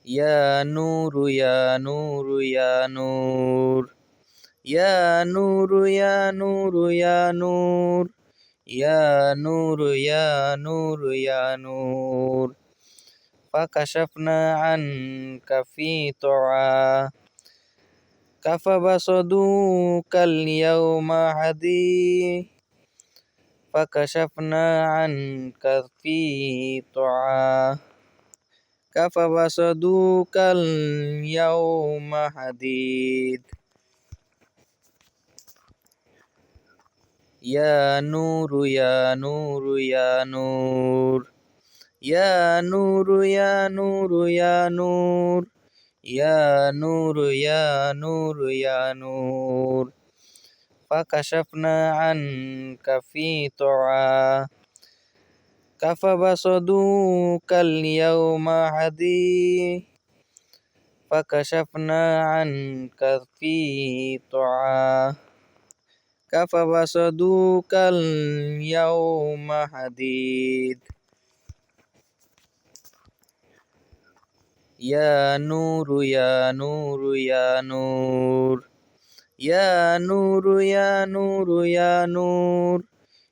يا نور يا نور يا نور يا نور يا نور يا نور يا نور يا نور يا نور فكشفنا عنك في طعا فبصدوك اليوم حديد فكشفنا عنك في طعا فبصدوك اليوم حديد يا نور يا نور يا نور يا نور يا نور يا نور يا نور يا نور يا نور فكشفنا عنك في طعا فبصدوك اليوم حديد فكشفنا عنك في طعا فبصدوك اليوم حديد يا نور يا نور يا نور يا نور يا نور يا نور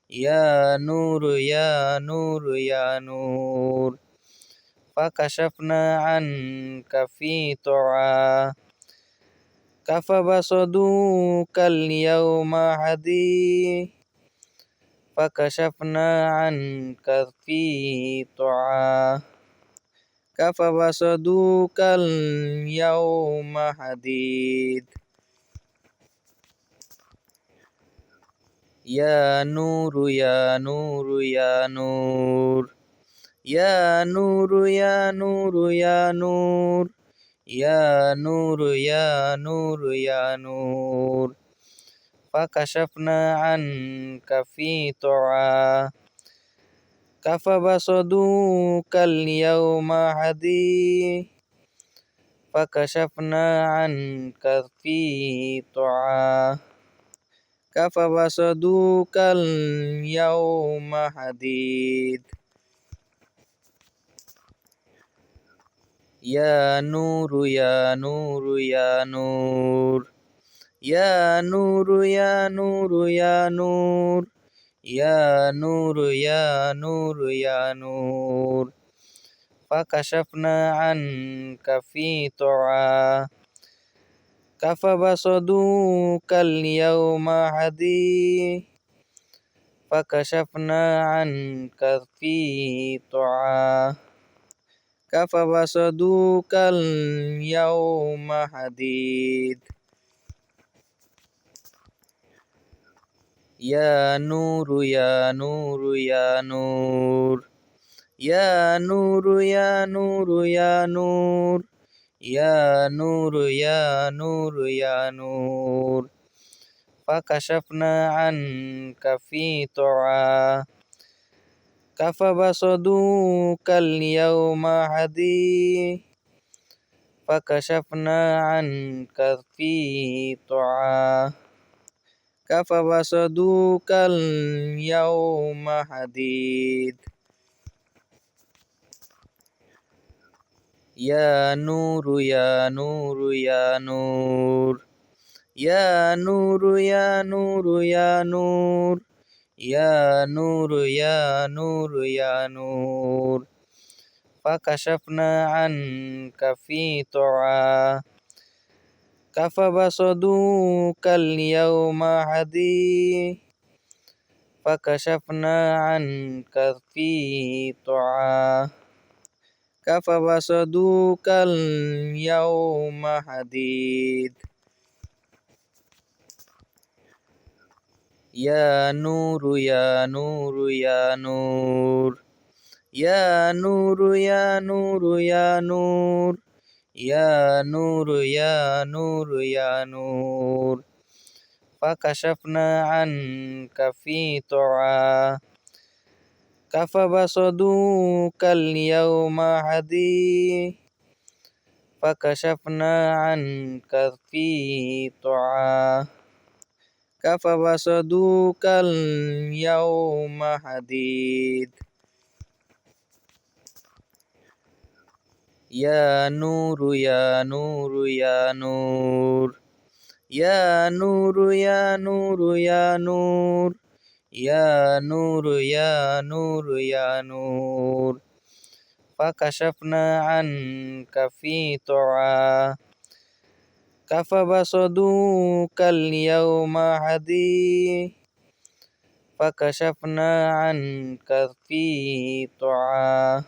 يا نور يا نور يا نور فكشفنا عنك في طعا فبصدوك اليوم حديد فكشفنا عنك في طعا فبصدوك اليوم حديد يا نور يا نور يا نور يا نور يا نور يا نور يا نور يا نور يا نور فكشفنا عنك في طعا فبصدوك اليوم حديد فكشفنا عنك في طعا فبصدوك اليوم حديد يا نور يا نور يا نور يا نور يا نور يا نور يا نور يا نور يا نور فكشفنا عنك في طعا فبصدوك اليوم حديد فكشفنا عنك في طعا فبصدوك اليوم حديد يا نور يا نور يا نور يا نور يا نور يا نور يا نور يا نور يا نور فكشفنا عنك في طعا فبصدوك اليوم حديد فكشفنا عنك في طعا فبصدوك اليوم حديد يا نور يا نور يا نور يا نور يا نور يا نور يا نور يا نور يا نور فكشفنا عنك في طعا فبصدوك اليوم حديد فكشفنا عنك في طعا فبصدوك اليوم حديد يا نور يا نور يا نور يا نور يا نور يا نور يا نور يا نور يا نور فكشفنا عنك في طعا فبصدوك اليوم حديد فكشفنا عنك في طعا فبصدوك اليوم حديد يا نور يا نور يا نور يا نور يا نور يا نور يا نور يا نور يا نور فكشفنا عنك في طعا كفبصدوك اليوم حديد فكشفنا عنك في طعا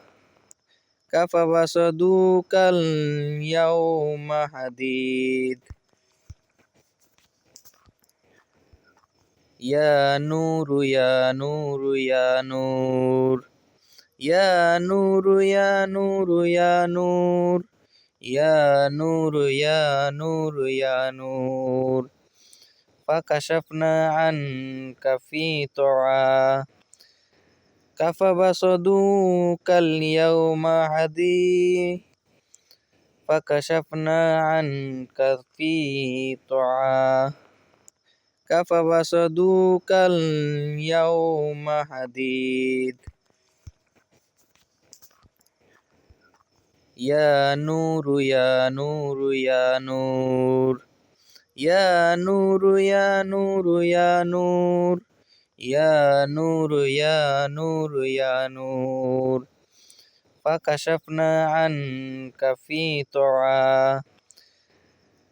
كفبصدوك اليوم حديد يا نور يا نور يا نور يا نور يا نور يا نور يا نور يا نور يا نور فكشفنا عنك في طعا كفبصدوك اليوم حديد فكشفنا عنك في طعا كفبصدوك اليوم حديد يا نور يا نور يا نور يا نور يا نور يا نور يا نور يا نور يا نور فكشفنا عنك في طعا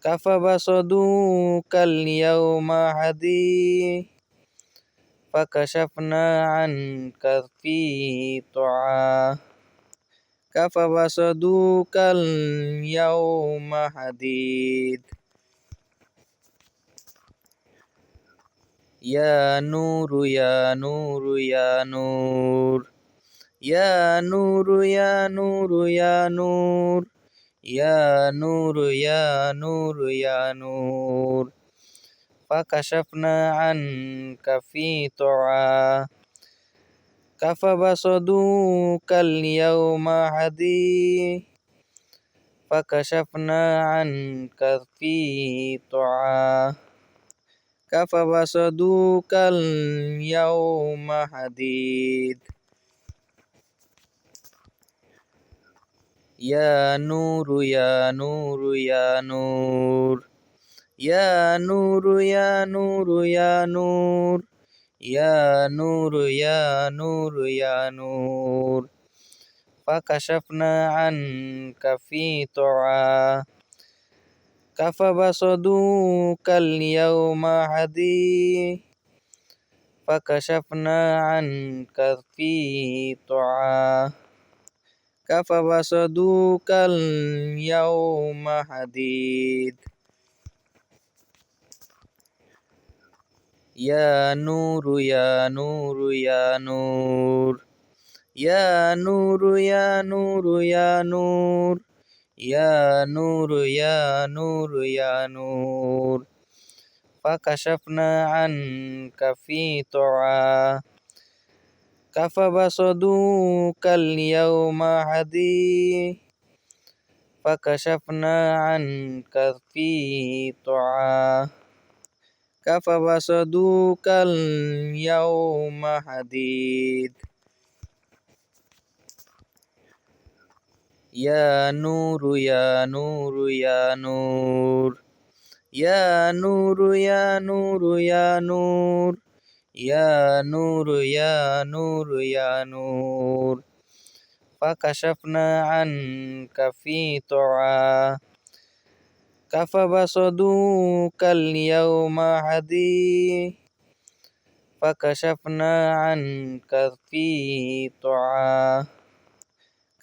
كفبصدوك اليوم حديد فكشفنا عنك في طعا كفبصدوك اليوم حديد يا نور يا نور يا نور يا نور يا نور يا نور يا نور يا نور يا نور فكشفنا عنك في طعا كفبصدوك اليوم حديد فكشفنا عنك في طعا كفبصدوك اليوم حديد يا نور يا نور يا نور يا نور يا نور يا نور يا نور يا نور يا نور فكشفنا عنك في طعا كفبصدوك اليوم حديد فكشفنا عنك في طعا كفبصدوك اليوم حديد يا نور يا نور يا نور يا نور يا نور يا نور يا نور يا نور يا نور فكشفنا عنك في طعا كفبصدوك اليوم حديد فكشفنا عنك في طعا كفبصدوك اليوم حديد يا نور يا نور يا نور يا نور يا نور يا نور يا نور يا نور يا نور فكشفنا عنك في طعا كفبصدوك اليوم حديد فكشفنا عنك في طعا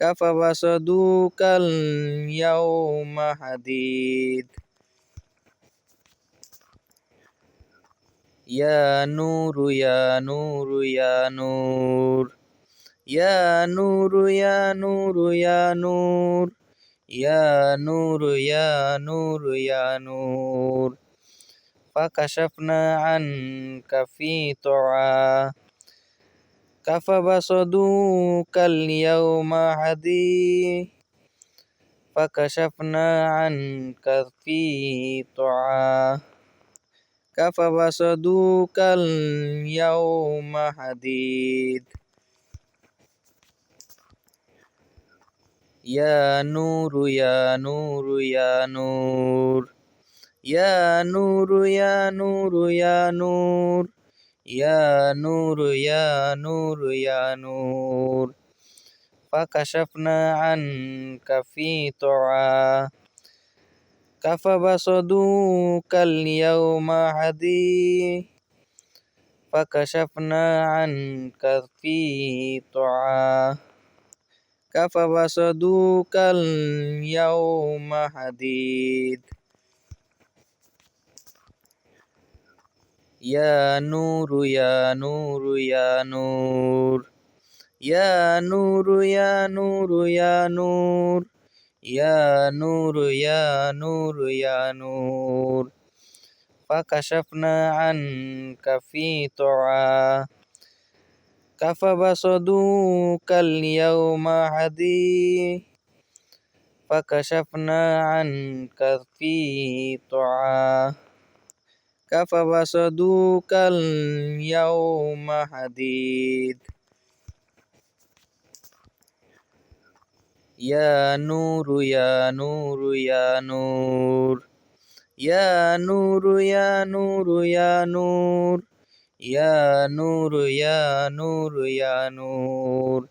كفبصدوك اليوم حديد. يا نور يا نور يا نور يا نور يا نور يا نور يا نور يا نور يا نور فكشفنا عنك في طعا كفبصدوك اليوم حديد فكشفنا عنك في طعا كفبصدوك اليوم حديد. يا نور يا نور يا نور يا نور يا نور يا نور يا نور يا نور يا نور فكشفنا عنك في طعا فبصدوك اليوم حديد فكشفنا عنك في طعا فبصدوك اليوم حديد يا نور يا نور يا نور يا نور يا نور يا نور يا نور يا نور يا نور فكشفنا عنك في طعا فبصدوك اليوم حديد فكشفنا عنك في طعا فبصدوك اليوم حديد يا نور يا نور يا نور يا نور يا نور يا نور يا نور يا نور يا نور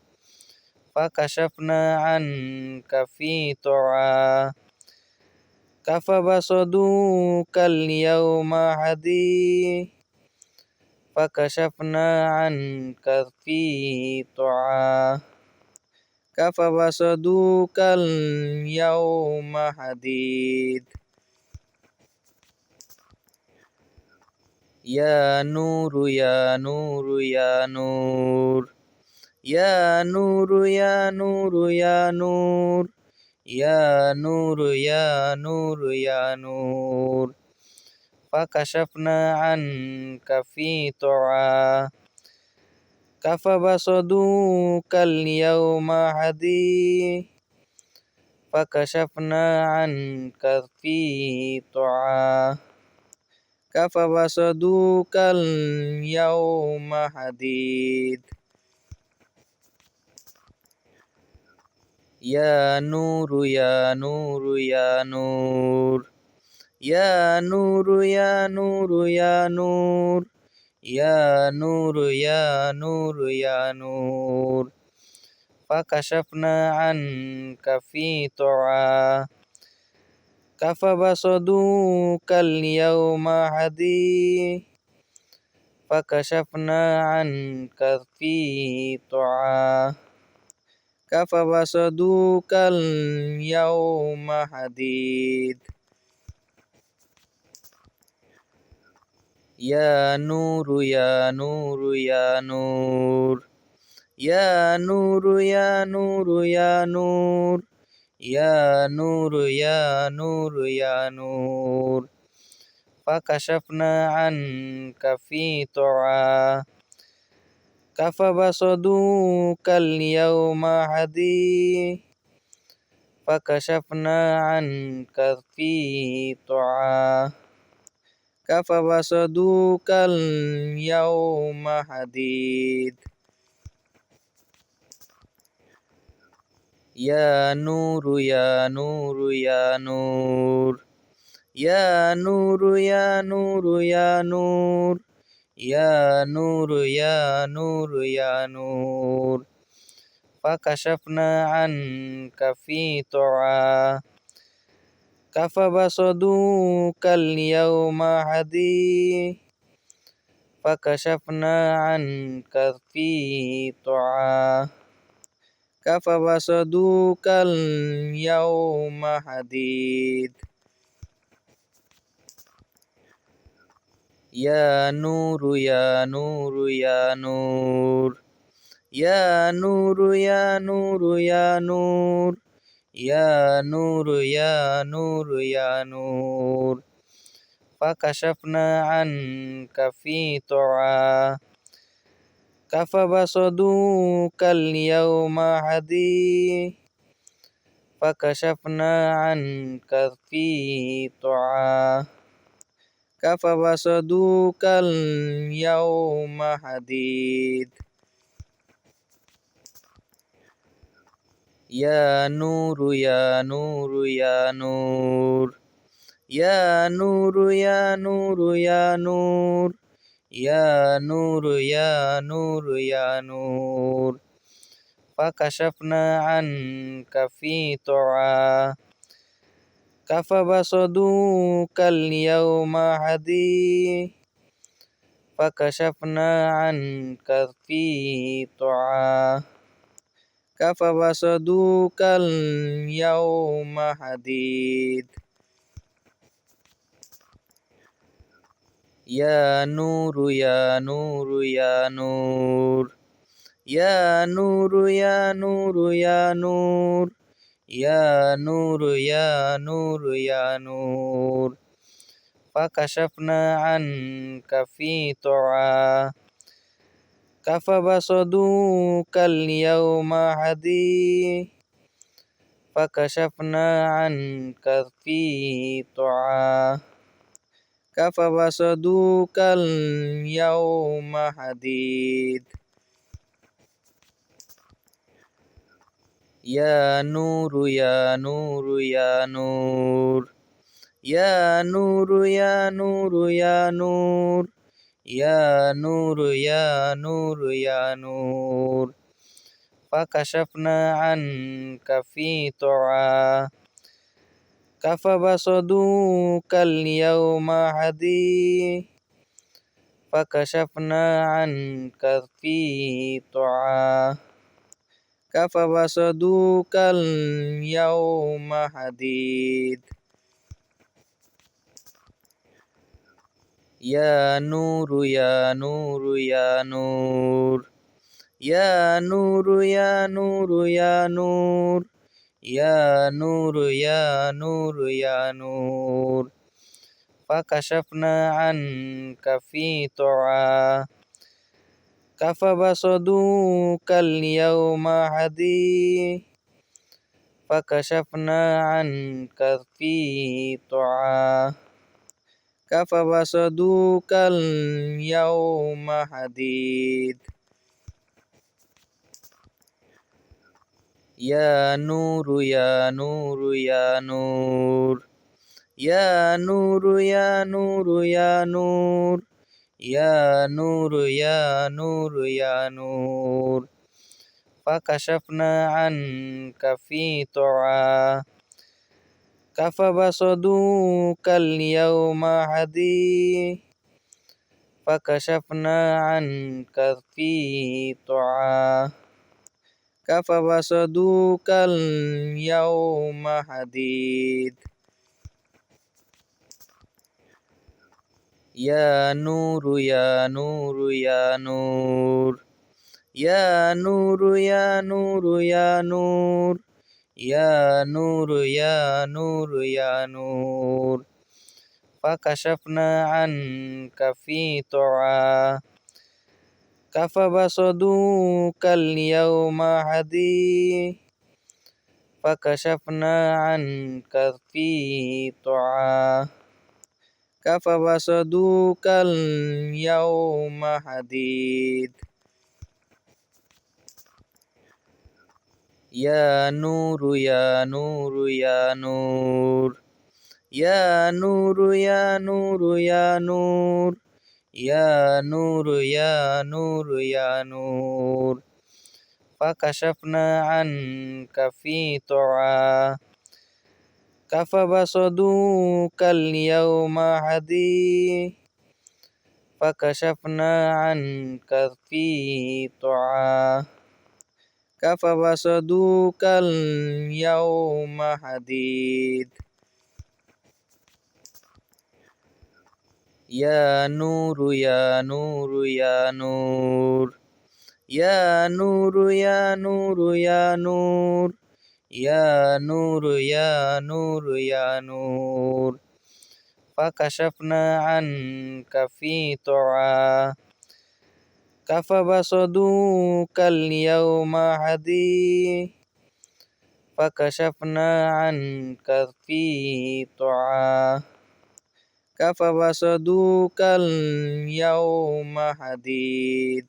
فكشفنا عنك في طعا فبصدوك اليوم حديد فكشفنا عنك في طعا فبصدوك اليوم حديد يا نور يا نور يا نور يا نور يا نور يا نور يا نور يا نور يا نور فكشفنا عنك في طعا فبصدوك اليوم حديد فكشفنا عنك في طعا فبصدوك اليوم حديد يا نور يا نور يا نور يا نور يا نور يا نور يا نور يا نور يا نور فكشفنا عنك في طعا فبصدوك اليوم حديد فكشفنا عنك في طعا فبصدوك اليوم حديد يا نور يا نور يا نور يا نور يا نور يا نور يا نور يا نور يا نور فكشفنا عنك في طعا فبصدوك اليوم حديد فكشفنا عنك في طعا فبصدوك اليوم حديد يا نور يا نور يا نور يا نور يا نور يا نور يا نور يا نور يا نور فكشفنا عنك في طعا فبصدوك اليوم حديد فكشفنا عنك في طعا فبصدوك اليوم حديد يا نور يا نور يا نور يا نور يا نور يا نور يا نور يا نور يا نور فكشفنا عنك في طعا فبصدوك اليوم حديد فكشفنا عنك في طعا فبصدوك اليوم حديد يا نور يا نور يا نور يا نور يا نور يا نور يا نور يا نور يا نور فكشفنا عنك في طعا فبصدوك اليوم حديد فكشفنا عنك في طعا فبصدوك اليوم حديد يا نور يا نور يا نور يا نور يا نور يا نور يا نور يا نور يا نور فكشفنا عنك في طعا فبصدوك اليوم حديد فكشفنا عنك في طعا فبصدوك اليوم حديد يا نور يا نور يا نور يا نور يا نور يا نور يا نور يا نور يا نور فكشفنا عنك في طعا فبصدوك اليوم حديد فكشفنا عنك في طعا فبصدوك اليوم حديد يا نور يا نور يا نور يا نور يا نور يا نور يا نور يا نور يا نور فكشفنا عنك في طعا فبصدوك اليوم حديد فكشفنا عنك في طعا فبصدوك اليوم حديد يا نور يا نور يا نور يا نور يا نور يا نور يا نور يا نور يا نور فكشفنا عنك في طعا فبصدوك اليوم حديد فكشفنا عنك في طعا فبصدوك اليوم حديد يا نور يا نور يا نور يا نور يا نور يا نور يا نور يا نور يا نور فكشفنا عنك في طعا فبصدوك اليوم حديد فكشفنا عنك في طعا فبصدوك اليوم حديد يا نور يا نور يا نور يا نور يا نور يا نور يا نور يا نور يا نور فكشفنا عنك في طعا فبصدوك اليوم حديد فكشفنا عنك في طعا فبصدوك اليوم حديد يا نور يا نور يا نور يا نور يا نور يا نور يا نور يا نور يا نور فكشفنا عنك في طعا فبصدوك اليوم حديد فكشفنا عنك في طعا فبصدوك اليوم حديد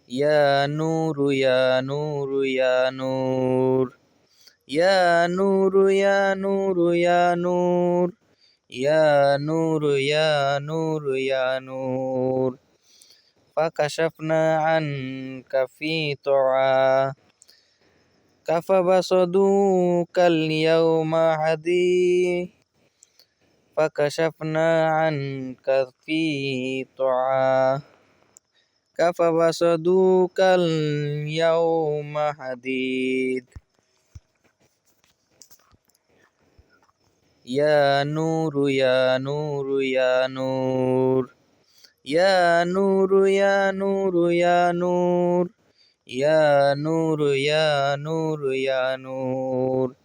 يا نور يا نور يا نور يا نور يا نور يا نور يا نور يا نور يا نور فكشفنا عنك في طعا كفبصدوك اليوم حديد فكشفنا عنك في طعا كفبصدوك اليوم حديد يا نور يا نور يا نور يا نور يا نور يا نور يا نور يا نور يا نور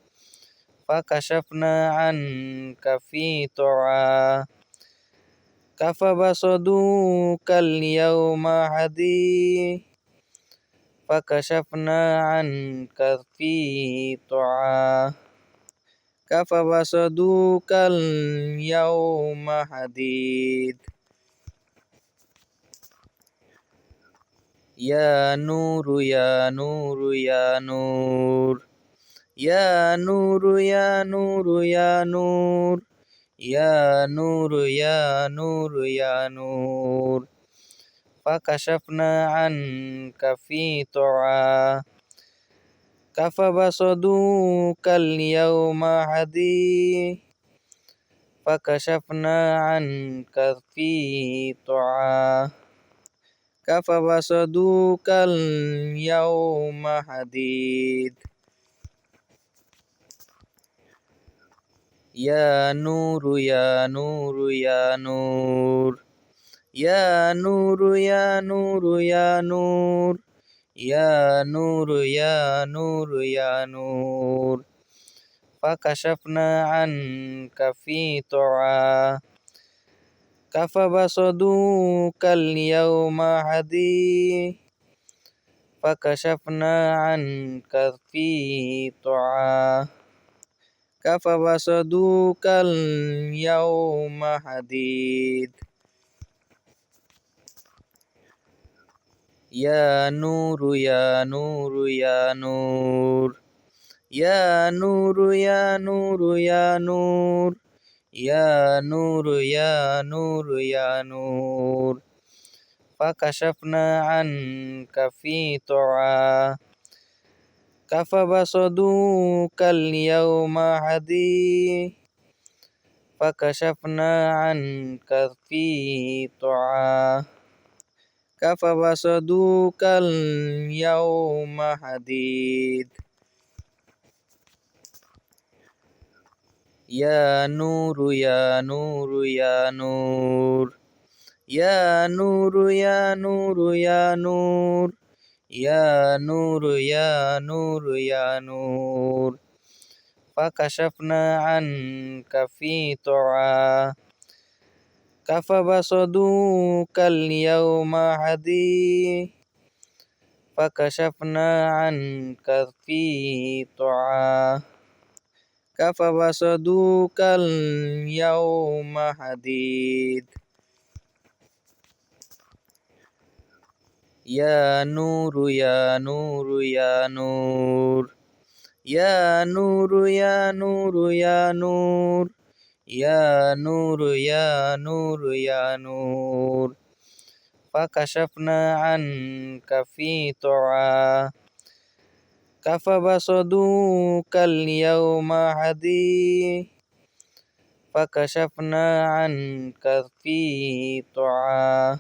فكشفنا عنك في طعا كفبصدوك اليوم حديد فكشفنا عنك في طعا كفبصدوك اليوم حديد يا نور يا نور يا نور يا نور يا نور يا نور يا نور يا نور يا نور فكشفنا عنك في طعا كفبصدوك اليوم حديد فكشفنا عنك في طعا كفبصدوك اليوم حديد يا نور يا نور يا نور يا نور يا نور يا نور يا نور يا نور يا نور فكشفنا عنك في طعا كفبصدوك اليوم حديد فكشفنا عنك في طعا كفبصدوك اليوم حديد يا نور يا نور يا نور يا نور يا نور يا نور يا نور يا نور يا نور فكشفنا عنك في طعا كفبصدوك اليوم حديد فكشفنا عنك في طعا كفبصدوك اليوم حديد يا نور يا نور يا نور يا نور يا نور يا نور يا نور يا نور يا نور فكشفنا عنك في طعا كفبصدوك اليوم حديد فكشفنا عنك في طعا كفبصدوك اليوم حديد يا نور يا نور يا نور يا نور يا نور يا نور يا نور يا نور يا نور فكشفنا عنك في طعا كفبصدوك اليوم حديد فكشفنا عنك في طعا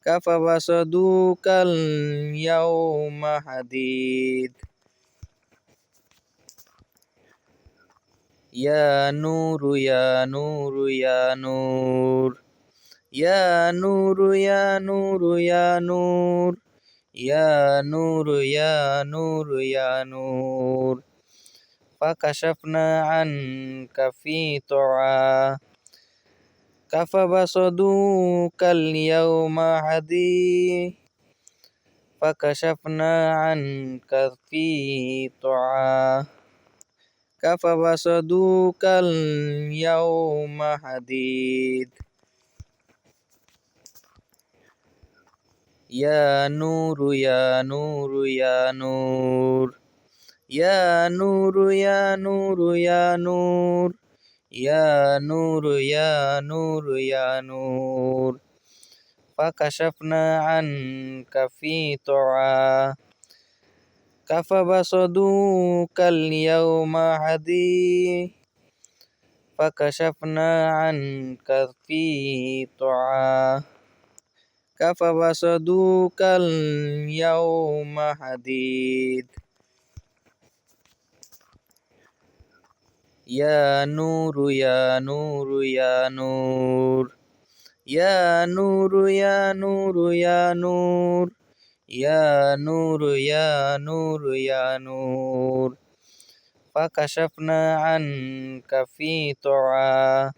كفبصدوك اليوم حديد. يا نور يا نور يا نور يا نور يا نور يا نور يا نور يا نور يا نور فكشفنا عنك في طعا كفبصدوك اليوم حديد فكشفنا عنك في طعا كفبصدوك اليوم حديد. يا نور يا نور يا نور يا نور يا نور يا نور يا نور يا نور يا نور فكشفنا عنك في طعا فبصدوك اليوم حديد فكشفنا عنك في طعا فبصدوك اليوم حديد يا نور يا نور يا نور يا نور يا نور يا نور يا نور يا نور يا نور فكشفنا عنك في طعا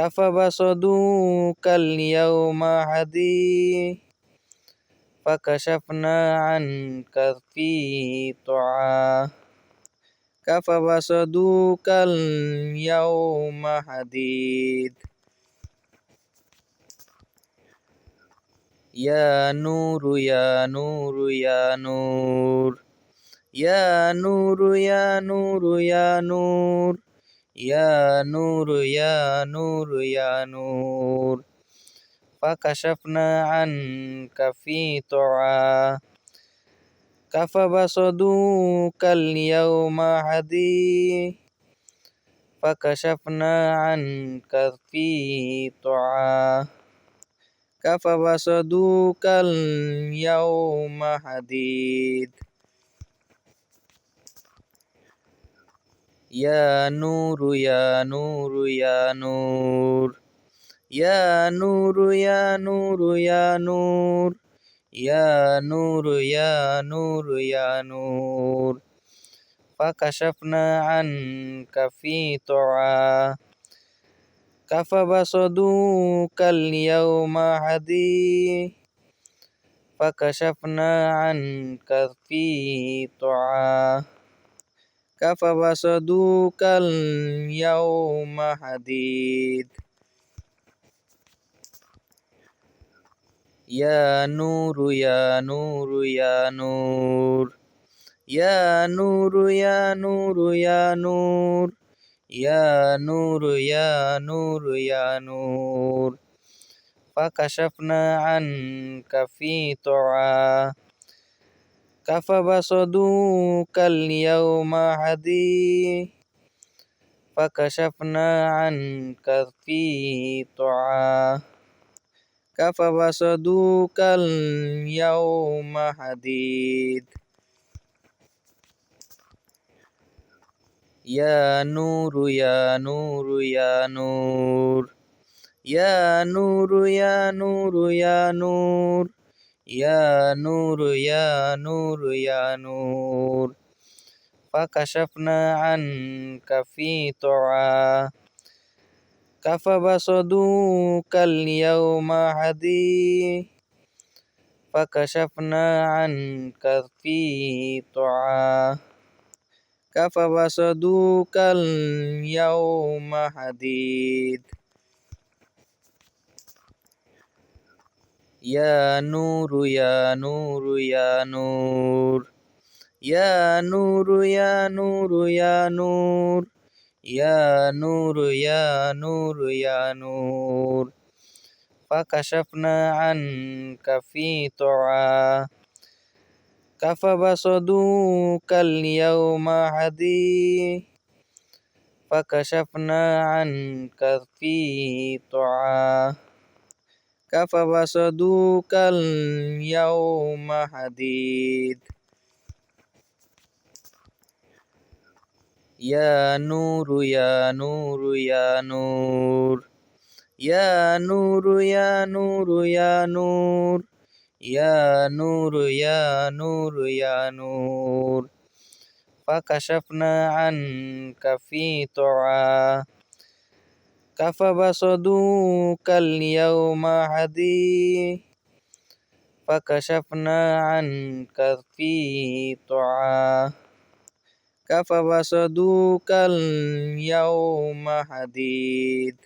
فبصدوك اليوم حديد فكشفنا عنك في طعا فبصدوك اليوم حديد يا نور يا نور يا نور يا نور يا نور يا نور يا نور يا نور يا نور فكشفنا عنك في طعا فبصدوك اليوم حديد فكشفنا عنك في طعا فبصدوك اليوم حديد يا نور يا نور يا نور يا نور يا نور يا نور يا نور يا نور يا نور فكشفنا عنك في طعا فبصدوك اليوم حديد فكشفنا عنك في طعا فبصدوك اليوم حديد يا نور يا نور يا نور يا نور يا نور يا نور يا نور يا نور يا نور فكشفنا عنك في طعا فبصدوك اليوم حديد فكشفنا عنك في طعا فبصدوك اليوم حديد يا نور يا نور يا نور يا نور يا نور يا نور يا نور يا نور يا نور فكشفنا عنك في طعا فبصدوك اليوم حديد فكشفنا عنك في طعا فبصدوك اليوم حديد يا نور يا نور يا نور يا نور يا نور يا نور يا نور يا نور يا نور فكشفنا عنك في طعا فبصدوك اليوم حديد فكشفنا عنك في طعا فبصدوك اليوم حديد يا نور يا نور يا نور يا نور يا نور يا نور يا نور يا نور يا نور فكشفنا عنك في طعا فبصدوك اليوم حديد فكشفنا عنك في طعا فبصدوك اليوم حديد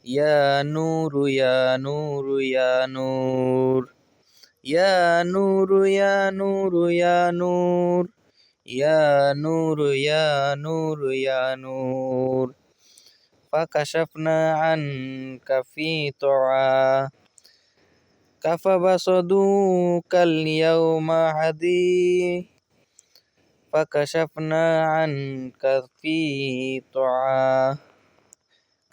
يا نور يا نور يا نور يا نور يا نور يا نور يا نور يا نور يا نور فكشفنا عنك في طعا كفبصدوك اليوم حديد فكشفنا عنك في طعا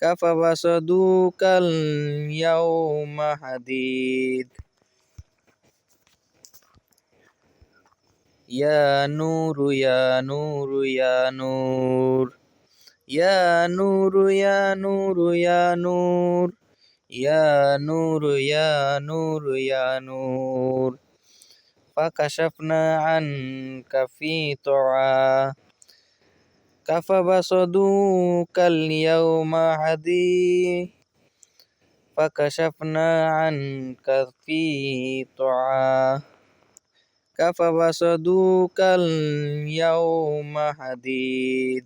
كفبصدوك اليوم حديد يا نور يا نور يا نور يا نور يا نور يا نور يا نور يا نور يا نور فكشفنا عنك في طعا كفبصدوك اليوم حديد فكشفنا عنك في طعا كفبصدوك اليوم حديد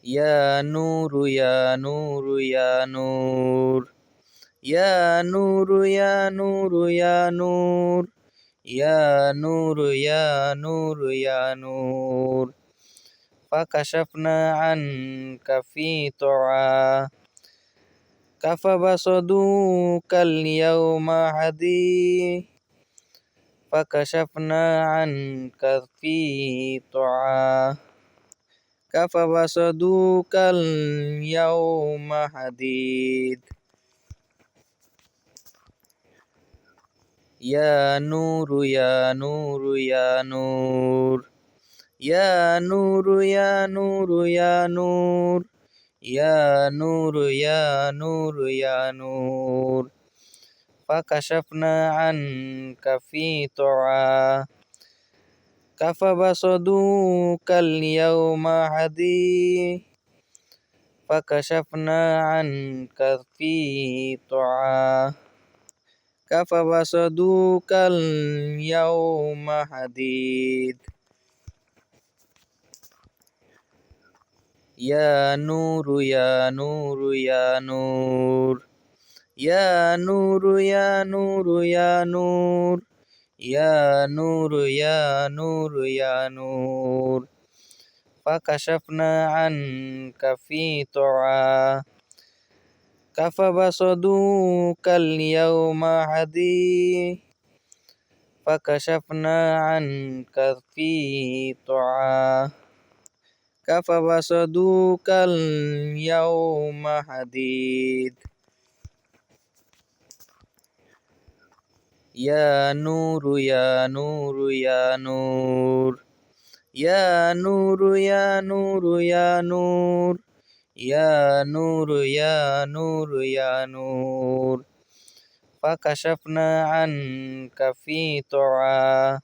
يا نور يا نور يا نور يا نور يا نور يا نور يا نور يا نور يا نور فكشفنا عنك في طعا كفبصدوك اليوم حديد فكشفنا عنك في طعا كفبصدوك اليوم حديد يا نور يا نور يا نور يا نور يا نور يا نور يا نور يا نور يا نور فكشفنا عنك في طعا كفبصدوك اليوم حديد فكشفنا عنك في طعا كفبصدوك اليوم حديد يا نور يا نور يا نور يا نور يا نور يا نور يا نور يا نور يا نور فكشفنا عنك في طعا كفبصدوك اليوم حديد فكشفنا عنك في طعا كفبصدوك اليوم حديد يا نور يا نور يا نور يا نور يا نور يا نور يا نور يا نور يا نور فكشفنا عنك في طعا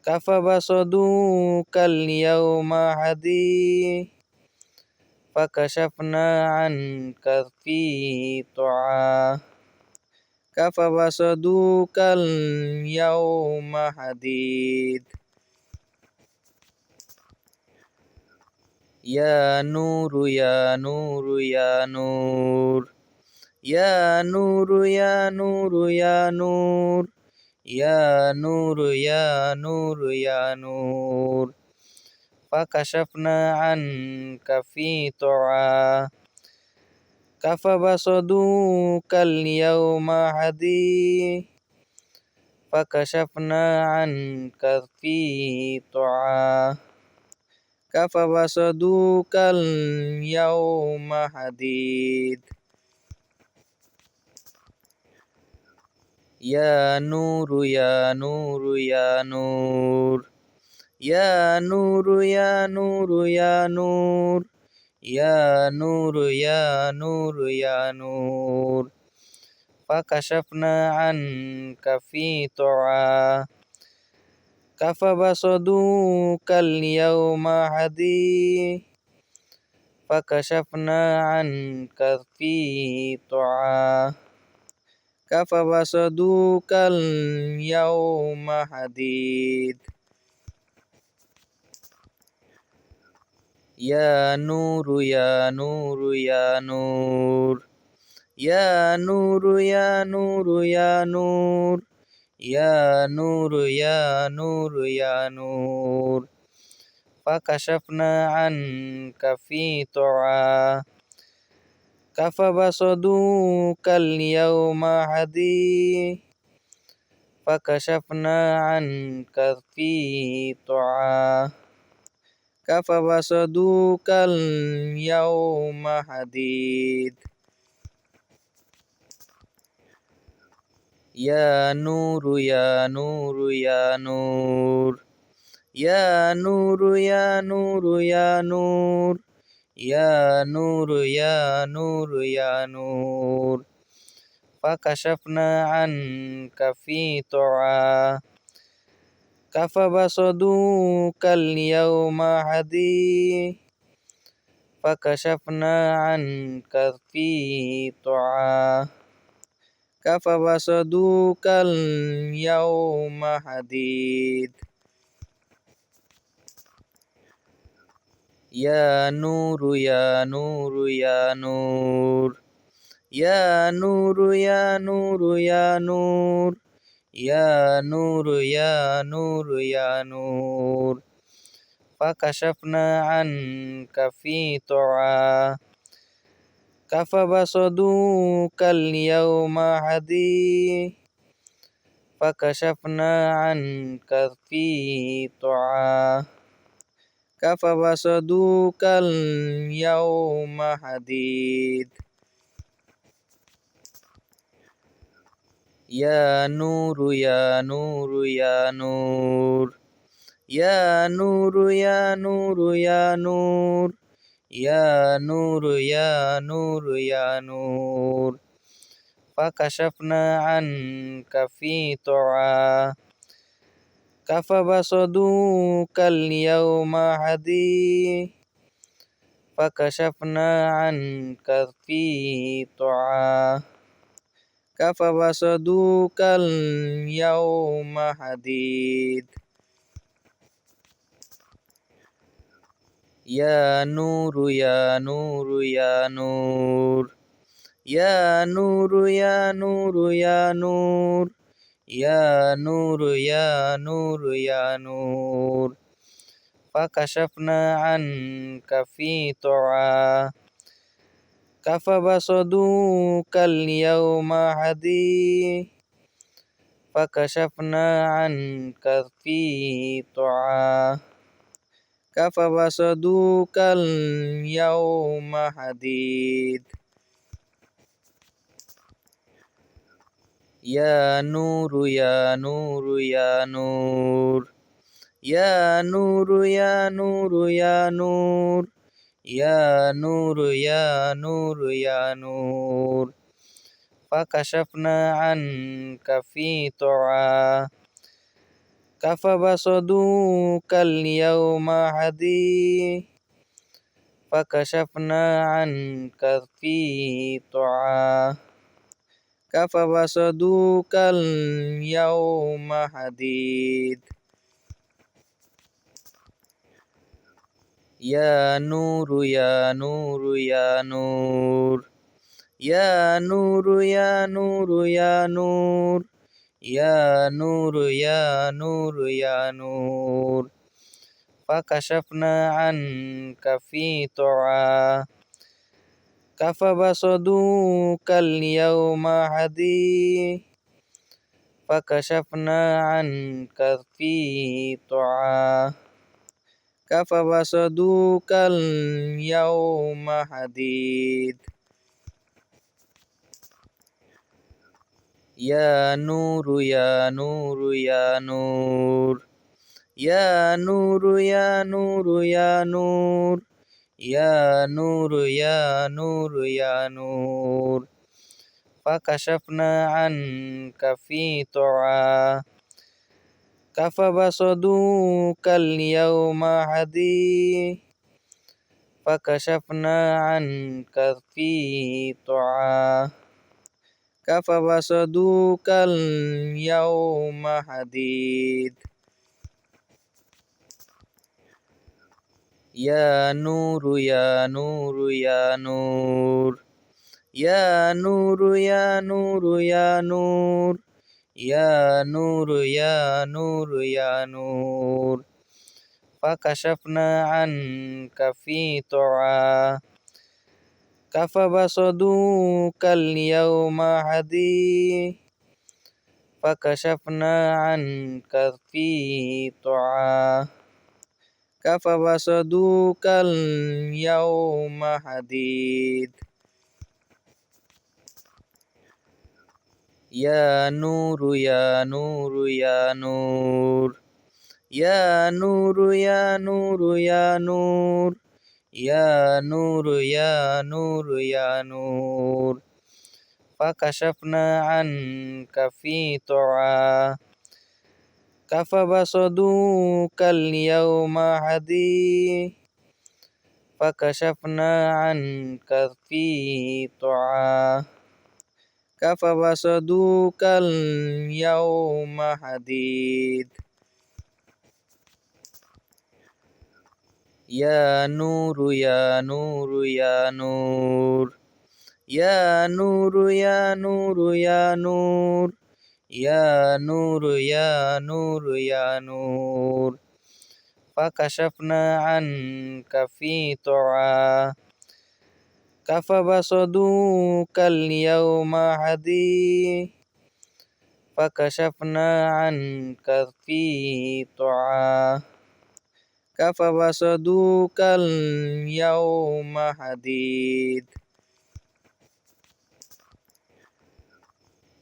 كفبصدوك اليوم حديد فكشفنا عنك في طعا كفبصدوك اليوم حديد يا نور يا نور يا نور يا نور يا نور يا نور يا نور يا نور يا نور فكشفنا عنك في طعا كفبصدوك اليوم حديد فكشفنا عنك في طعا كفبصدوك اليوم حديد. يا نور يا نور يا نور يا نور يا نور يا نور يا نور يا نور يا نور فكشفنا عنك في طعا كفبصدوك اليوم حديد فكشفنا عنك في طعا كفبصدوك اليوم حديد. يا نور يا نور يا نور يا نور يا نور يا نور يا نور يا نور يا نور فكشفنا عنك في طعا فبصدوك اليوم حديد فكشفنا عنك في طعا فبصدوك اليوم حديد يا نور يا نور يا نور يا نور يا نور يا نور يا نور يا نور يا نور فكشفنا عنك في طعا فبصدوك اليوم حديد فكشفنا عنك في طعا فبصدوك اليوم حديد يا نور يا نور يا نور يا نور يا نور يا نور يا نور يا نور يا نور فكشفنا عنك في طعا فبصدوك اليوم حديد فكشفنا عنك في طعا فبصدوك اليوم حديد يا نور يا نور يا نور يا نور يا نور يا نور يا نور يا نور يا نور فكشفنا عنك في طعا فبصدوك اليوم حديد فكشفنا عنك في طعا فبصدوك اليوم حديد يا نور يا نور يا نور يا نور يا نور يا نور يا نور يا نور يا نور فكشفنا عنك في طعا فبصدوك اليوم حديد فكشفنا عنك في طعا فبصدوك اليوم حديد يا نور يا نور يا نور يا نور يا نور يا نور يا نور يا نور يا نور فكشفنا عنك في طعا فبصدوك اليوم حديد فكشفنا عنك في طعا فبصدوك اليوم حديد يا نور يا نور يا نور يا نور يا نور يا نور يا نور يا نور يا نور فكشفنا عنك في طعا فبصدوك اليوم حديد فكشفنا عنك في طعا فبصدوك اليوم حديد يا نور يا نور يا نور يا نور يا نور يا نور يا نور يا نور يا نور فكشفنا عنك في طعا فبصدوك اليوم حديد فكشفنا عنك في طعا فبصدوك اليوم حديد يا نور يا نور يا نور يا نور يا نور يا نور يا نور يا نور يا نور فكشفنا عنك في طعا فبصدوك اليوم حديد فكشفنا عنك في طعا فبصدوك اليوم حديد يا نور يا نور يا نور يا نور يا نور يا نور يا نور يا نور يا نور فكشفنا عنك في طعا فبصدوك اليوم حديد فكشفنا عنك في طعا فبصدوك اليوم حديد يا نور يا نور يا نور يا نور يا نور يا نور يا نور يا نور يا نور فكشفنا عنك في طعا فبصدوك اليوم حديد فكشفنا عنك في طعا فبصدوك اليوم حديد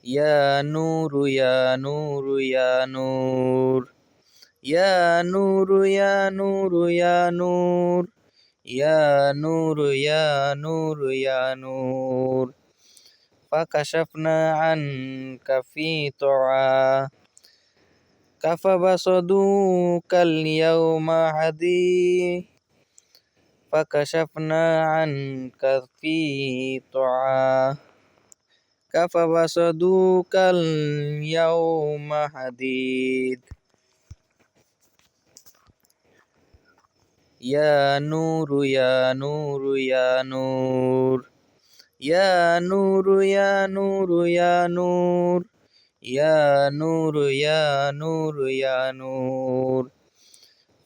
يا نور يا نور يا نور يا نور يا نور يا نور يا نور يا نور يا نور فكشفنا عنك في طعا فبصدوك اليوم حديد فكشفنا عنك في طعا فبصدوك اليوم حديد يا نور يا نور يا نور يا نور يا نور يا نور يا نور يا نور يا نور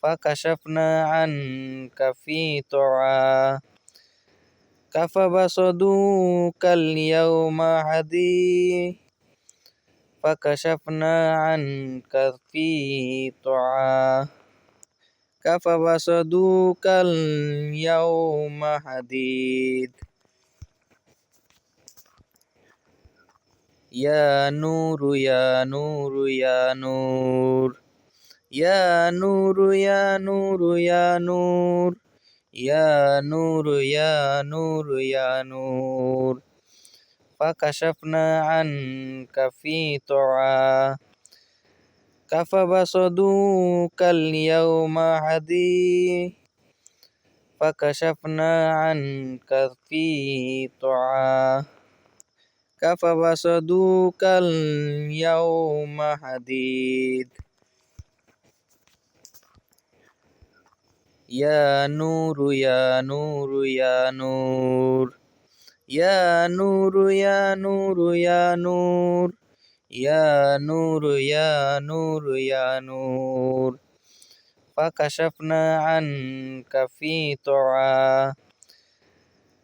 فكشفنا عنك في طعا فبصدوك اليوم حديد فكشفنا عنك في طعا فبصدوك اليوم حديد يا نور يا نور يا نور يا نور يا نور يا نور يا نور يا نور يا نور فكشفنا عنك في طعا فبصدوك اليوم حديد فكشفنا عنك في طعا فبصدوك اليوم حديد يا نور يا نور يا نور يا نور يا نور يا نور يا نور يا نور يا نور فكشفنا عنك في طعا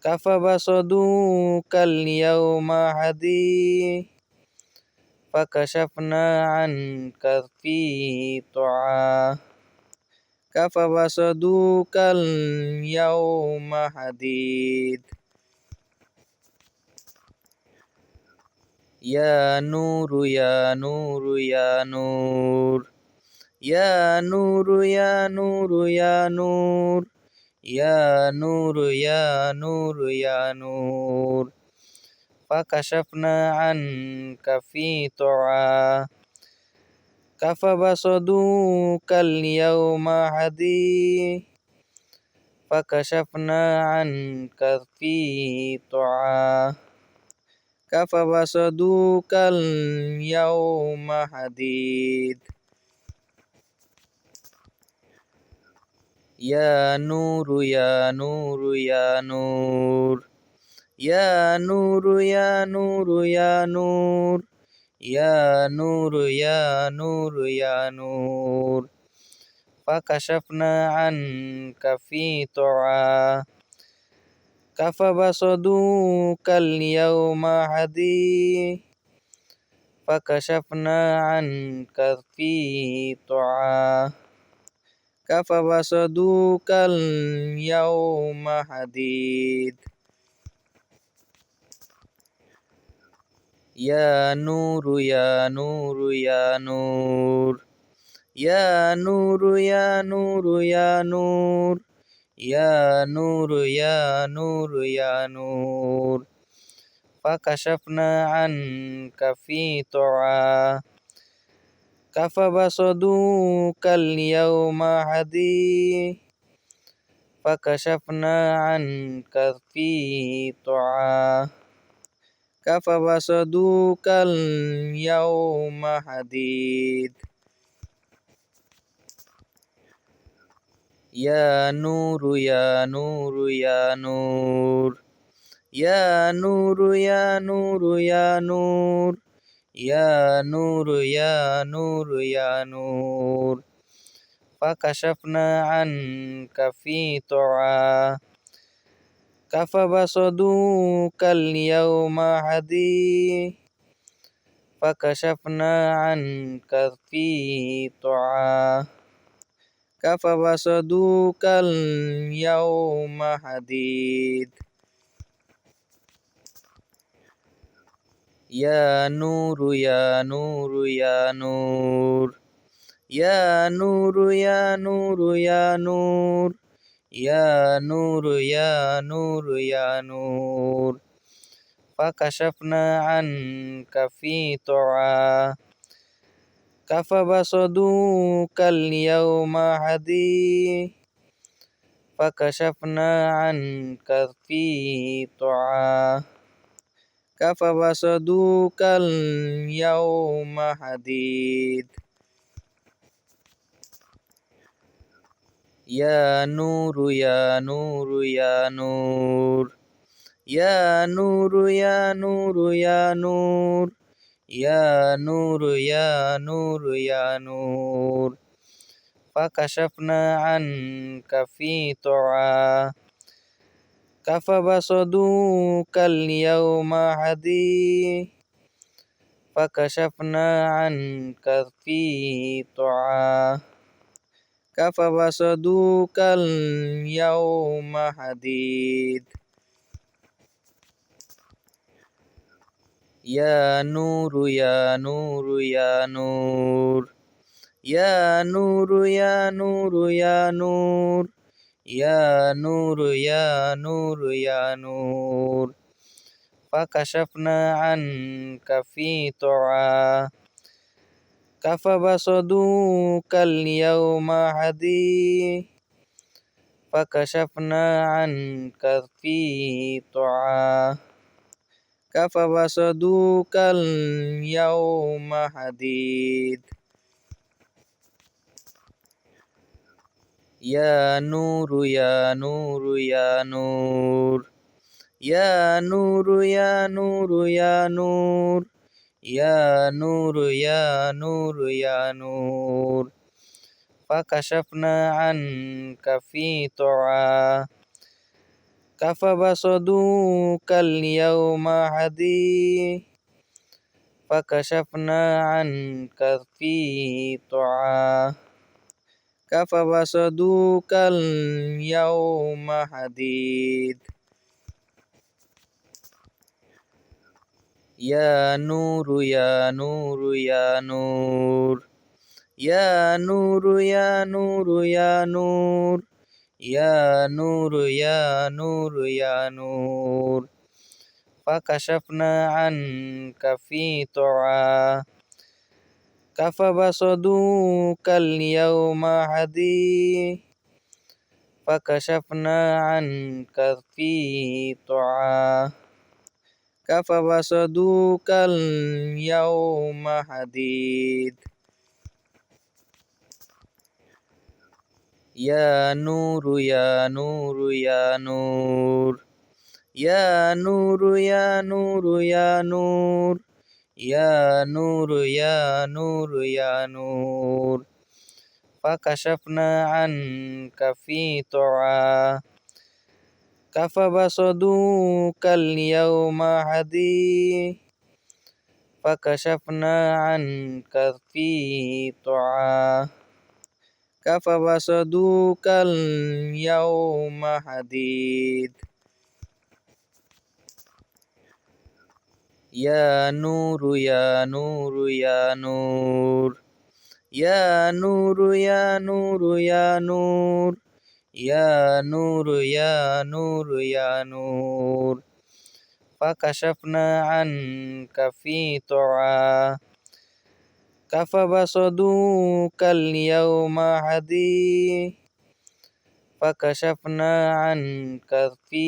فبصدوك اليوم حديد فكشفنا عنك في طعا فبصدوك اليوم حديد يا نور يا نور يا نور يا نور يا نور يا نور يا نور يا نور يا نور فكشفنا عنك في طعا فبصدوك اليوم حديد فكشفنا عنك في طعا فبصدوك اليوم حديد يا نور يا نور يا نور يا نور يا نور يا نور يا نور يا نور يا نور فكشفنا عنك في طعا فبصدوك اليوم حديد فكشفنا عنك في طعا فبصدوك اليوم حديد يا نور يا نور يا نور يا نور يا نور يا نور يا نور يا نور يا نور فكشفنا عنك في طعا فبصدوك اليوم حديد فكشفنا عنك في طعا فبصدوك اليوم حديد يا نور يا نور يا نور يا نور يا نور يا نور يا نور يا نور يا نور فكشفنا عنك في طعا فبصدوك اليوم حديد فكشفنا عنك في طعا فبصدوك اليوم حديد يا نور يا نور يا نور يا نور يا نور يا نور يا نور يا نور يا نور فكشفنا عنك في طعا فبصدوك اليوم حديد فكشفنا عنك في طعا فبصدوك اليوم حديد يا نور يا نور يا نور يا نور يا نور يا نور يا نور يا نور يا نور فكشفنا عنك في طعا فبصدوك اليوم حديد فكشفنا عنك في طعا فبصدوك اليوم حديد يا نور يا نور يا نور يا نور يا نور يا نور يا نور يا نور يا نور فكشفنا عنك في طعا فبصدوك اليوم حديد فكشفنا عنك في طعا فبصدوك اليوم حديد يا نور يا نور يا نور يا نور يا نور يا نور يا نور يا نور يا نور فكشفنا عنك في طعا فبصدوك اليوم حديد فكشفنا عنك في طعا فبصدوك اليوم حديد يا نور يا نور يا نور يا نور يا نور يا نور يا نور فكشفنا عنك في طعا فبصدوك اليوم حديد فكشفنا عنك في طعا فبصدوك اليوم حديد يا نور يا نور يا نور يا نور يا نور يا نور فكشفنا عنك في طعا فبصدوك يا نور يا نور يا نور يا نور يا نور يا نور يا نور يا نور يا نور فكشفنا عنك في طعا فبصدوك اليوم حديد فكشفنا عنك في طعا فبصدوك اليوم حديد يا نور يا نور يا نور يا نور يا نور يا نور يا نور يا نور يا نور فكشفنا عنك في طعا كفبصدوك اليوم حديد فكشفنا عنك في طعا كفبصدوك اليوم حديد يا نور يا نور يا نور يا نور يا نور يا نور يا نور يا نور يا نور فكشفنا عنك في طعا كفبصدوك اليوم حديد فكشفنا عنك في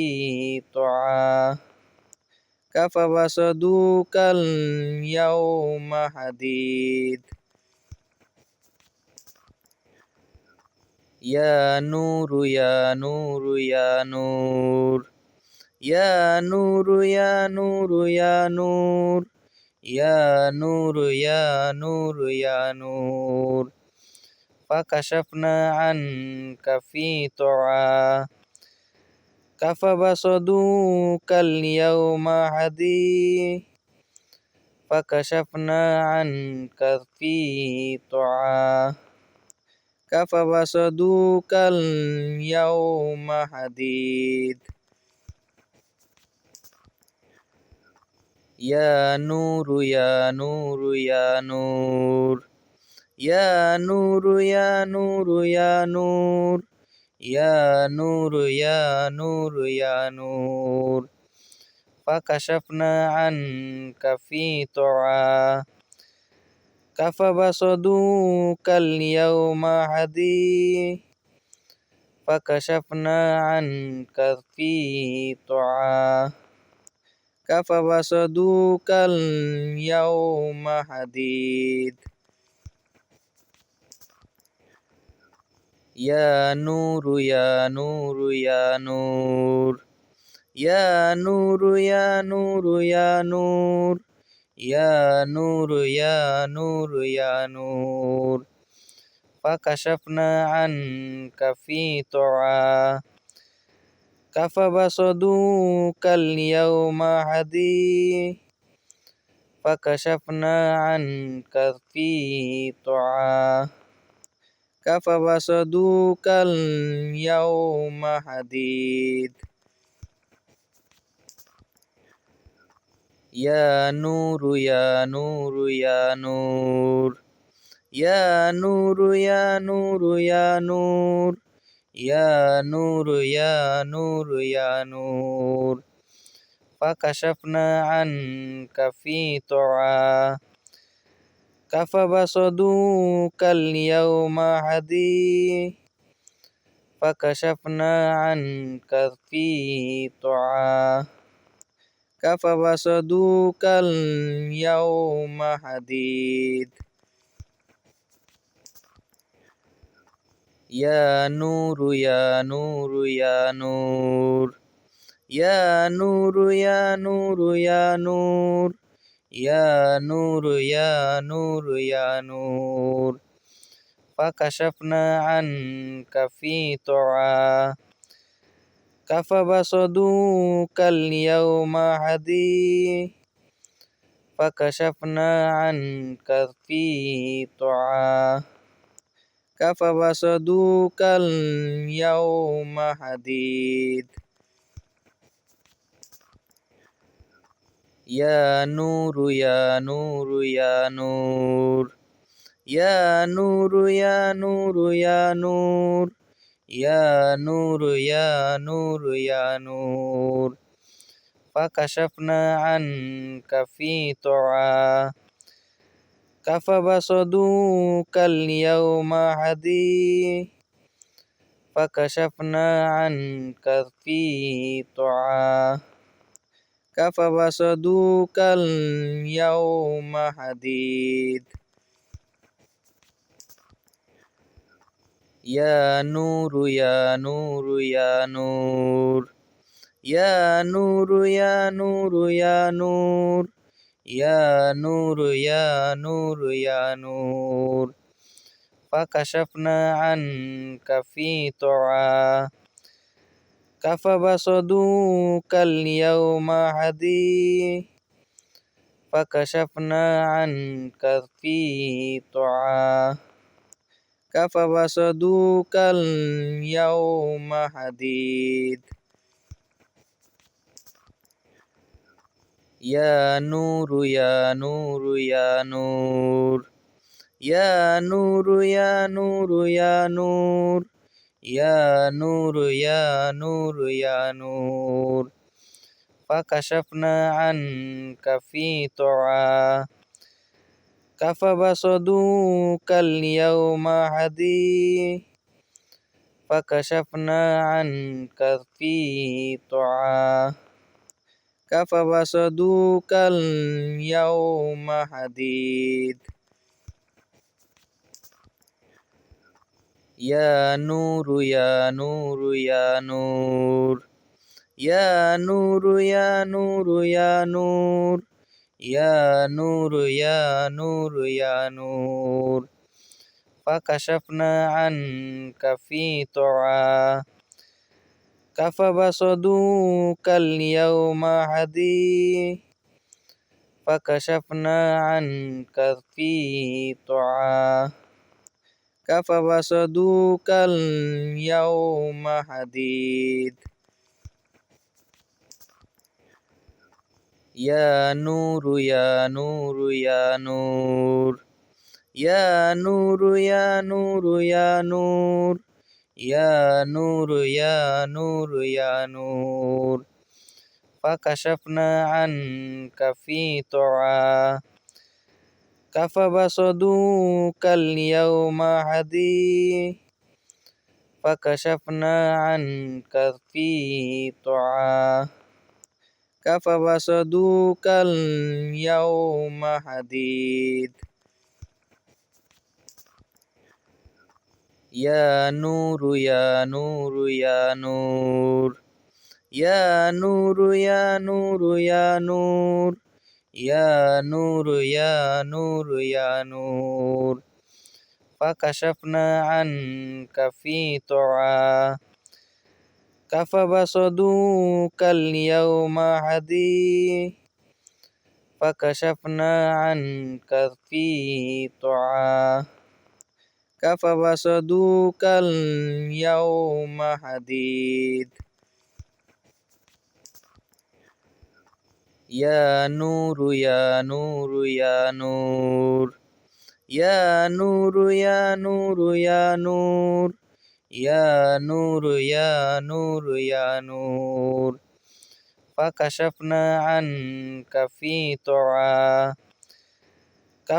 طعا كفبصدوك اليوم حديد يا نور يا نور يا نور يا نور يا نور يا نور يا نور يا نور يا نور فكشفنا عنك في طعا كفبصدوك اليوم حديد فكشفنا عنك في طعا كفبصدوك اليوم حديد يا نور يا نور يا نور يا نور يا نور يا نور يا نور يا نور يا نور فكشفنا عنك في طعا كفبصدوك اليوم حديد فكشفنا عنك في طعا كفبصدوك اليوم حديد يا نور يا نور يا نور يا نور يا نور يا نور يا نور يا نور يا نور فكشفنا عنك في طعا كفبصدوك اليوم حديد فكشفنا عنك في طعا كفبصدوك اليوم حديد يا نور يا نور يا نور يا نور يا نور يا نور يا نور يا نور يا نور فكشفنا عنك في طعا كفبصدوك اليوم حديد فكشفنا عنك في طعا كفبصدوك اليوم حديد يا نور يا نور يا نور يا نور يا نور يا نور يا نور يا نور يا نور فكشفنا عنك في طعا كفبصدوك اليوم حديد فكشفنا عنك في طعا كفبصدوك اليوم حديد يا نور يا نور يا نور يا نور يا نور يا نور يا نور يا نور يا نور فكشفنا عنك في طعا كفبصدوك اليوم حديد فكشفنا عنك في طعا كفبصدوك اليوم حديد يا نور يا نور يا نور يا نور يا نور يا نور يا نور يا نور يا نور فكشفنا عنك في طعا فبصدوك اليوم حديد فكشفنا عنك في طعا فبصدوك اليوم حديد يا نور يا نور يا نور يا نور يا نور يا نور يا نور يا نور يا نور فكشفنا عنك في طعا فبصدوك اليوم حديد فكشفنا عنك في طعا فبصدوك اليوم حديد يا نور يا نور يا نور يا نور يا نور يا نور يا نور يا نور يا نور فكشفنا عنك في طعا فبصدوك اليوم حديد فكشفنا عنك في طعا فبصدوك اليوم حديد يا نور يا نور يا نور يا نور يا نور يا نور يا نور يا نور يا نور فكشفنا عنك في طعا فبصدوك اليوم حديد فكشفنا عنك في طعا فبصدوك اليوم حديد يا نور يا نور يا نور يا نور يا نور يا نور يا نور يا نور يا نور فكشفنا عنك في طعا فبصدوك اليوم حديد فكشفنا عنك في طعا فبصدوك اليوم حديد يا نور يا نور يا نور يا نور يا نور يا نور يا نور يا نور يا نور فكشفنا عنك في طعا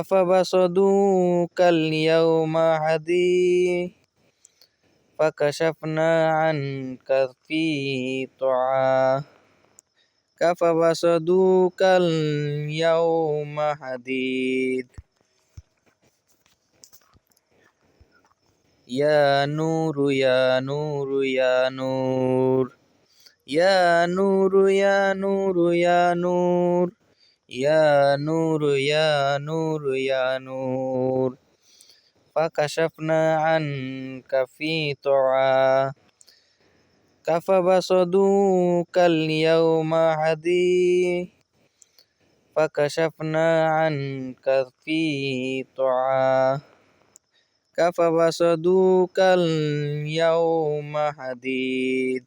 فبصدوك اليوم حديد فكشفنا عنك في طعا فبصدوك اليوم حديد يا نور يا نور يا نور يا نور يا نور يا نور يا نور يا نور يا نور فكشفنا عنك في طعا فبصدوك اليوم حديد فكشفنا عنك في طعا فبصدوك اليوم حديد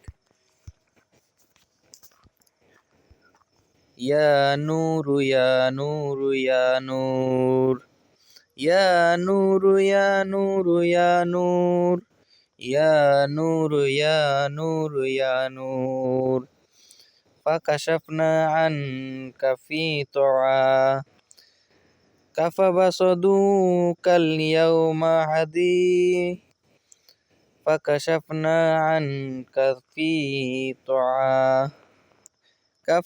يا نور يا نور يا نور يا نور يا نور يا نور يا نور يا نور يا نور فكشفنا عنك في طعا فبصدوك اليوم حديد فكشفنا عنك في طعا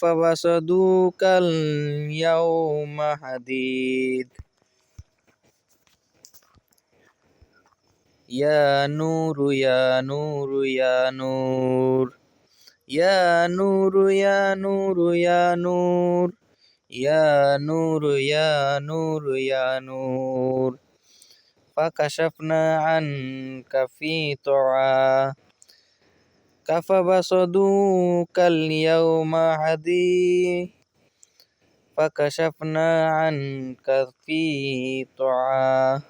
فبصدوك اليوم حديد يا نور يا نور يا نور يا نور يا نور يا نور يا نور يا نور يا نور فكشفنا عنك في طعا فبصدوك اليوم حديد فكشفنا عنك في طعا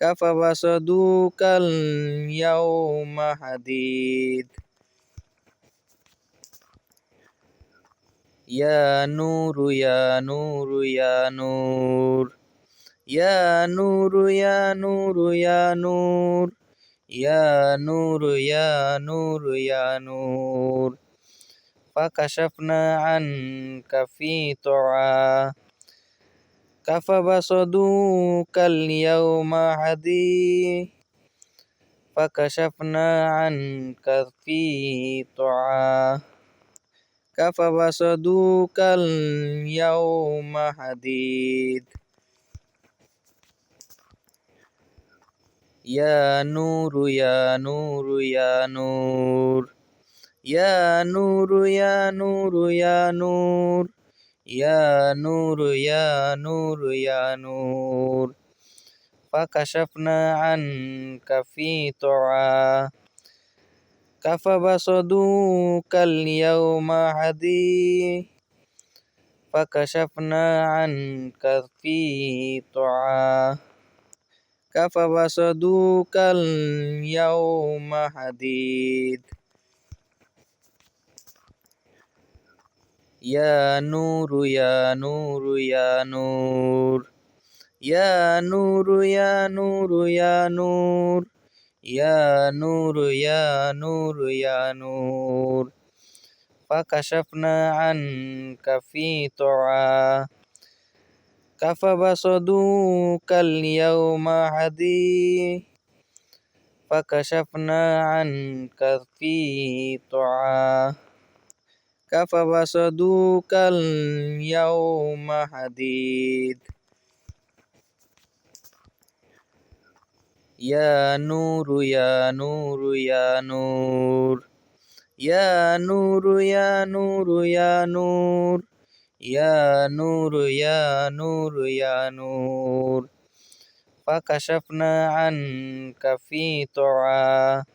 فبصدوك اليوم حديد يا نور يا نور يا نور يا نور يا نور يا نور يا نور يا نور يا نور فكشفنا عنك في طعا فبصدوك اليوم حديد فكشفنا عنك في طعا فبصدوك اليوم حديد يا نور يا نور يا نور يا نور يا نور يا نور يا نور يا نور يا نور فكشفنا عنك في طعا فبصدوك اليوم حديد فكشفنا عنك في طعا فبصدوك اليوم حديد يا نور يا نور يا نور يا نور يا نور يا نور يا نور يا نور يا نور فكشفنا عنك في طعا فبصدوك اليوم حديد فكشفنا عنك في طعا فبصدوك اليوم حديد يا نور يا نور يا نور يا نور يا نور يا نور يا نور يا نور يا نور فكشفنا عنك في طعا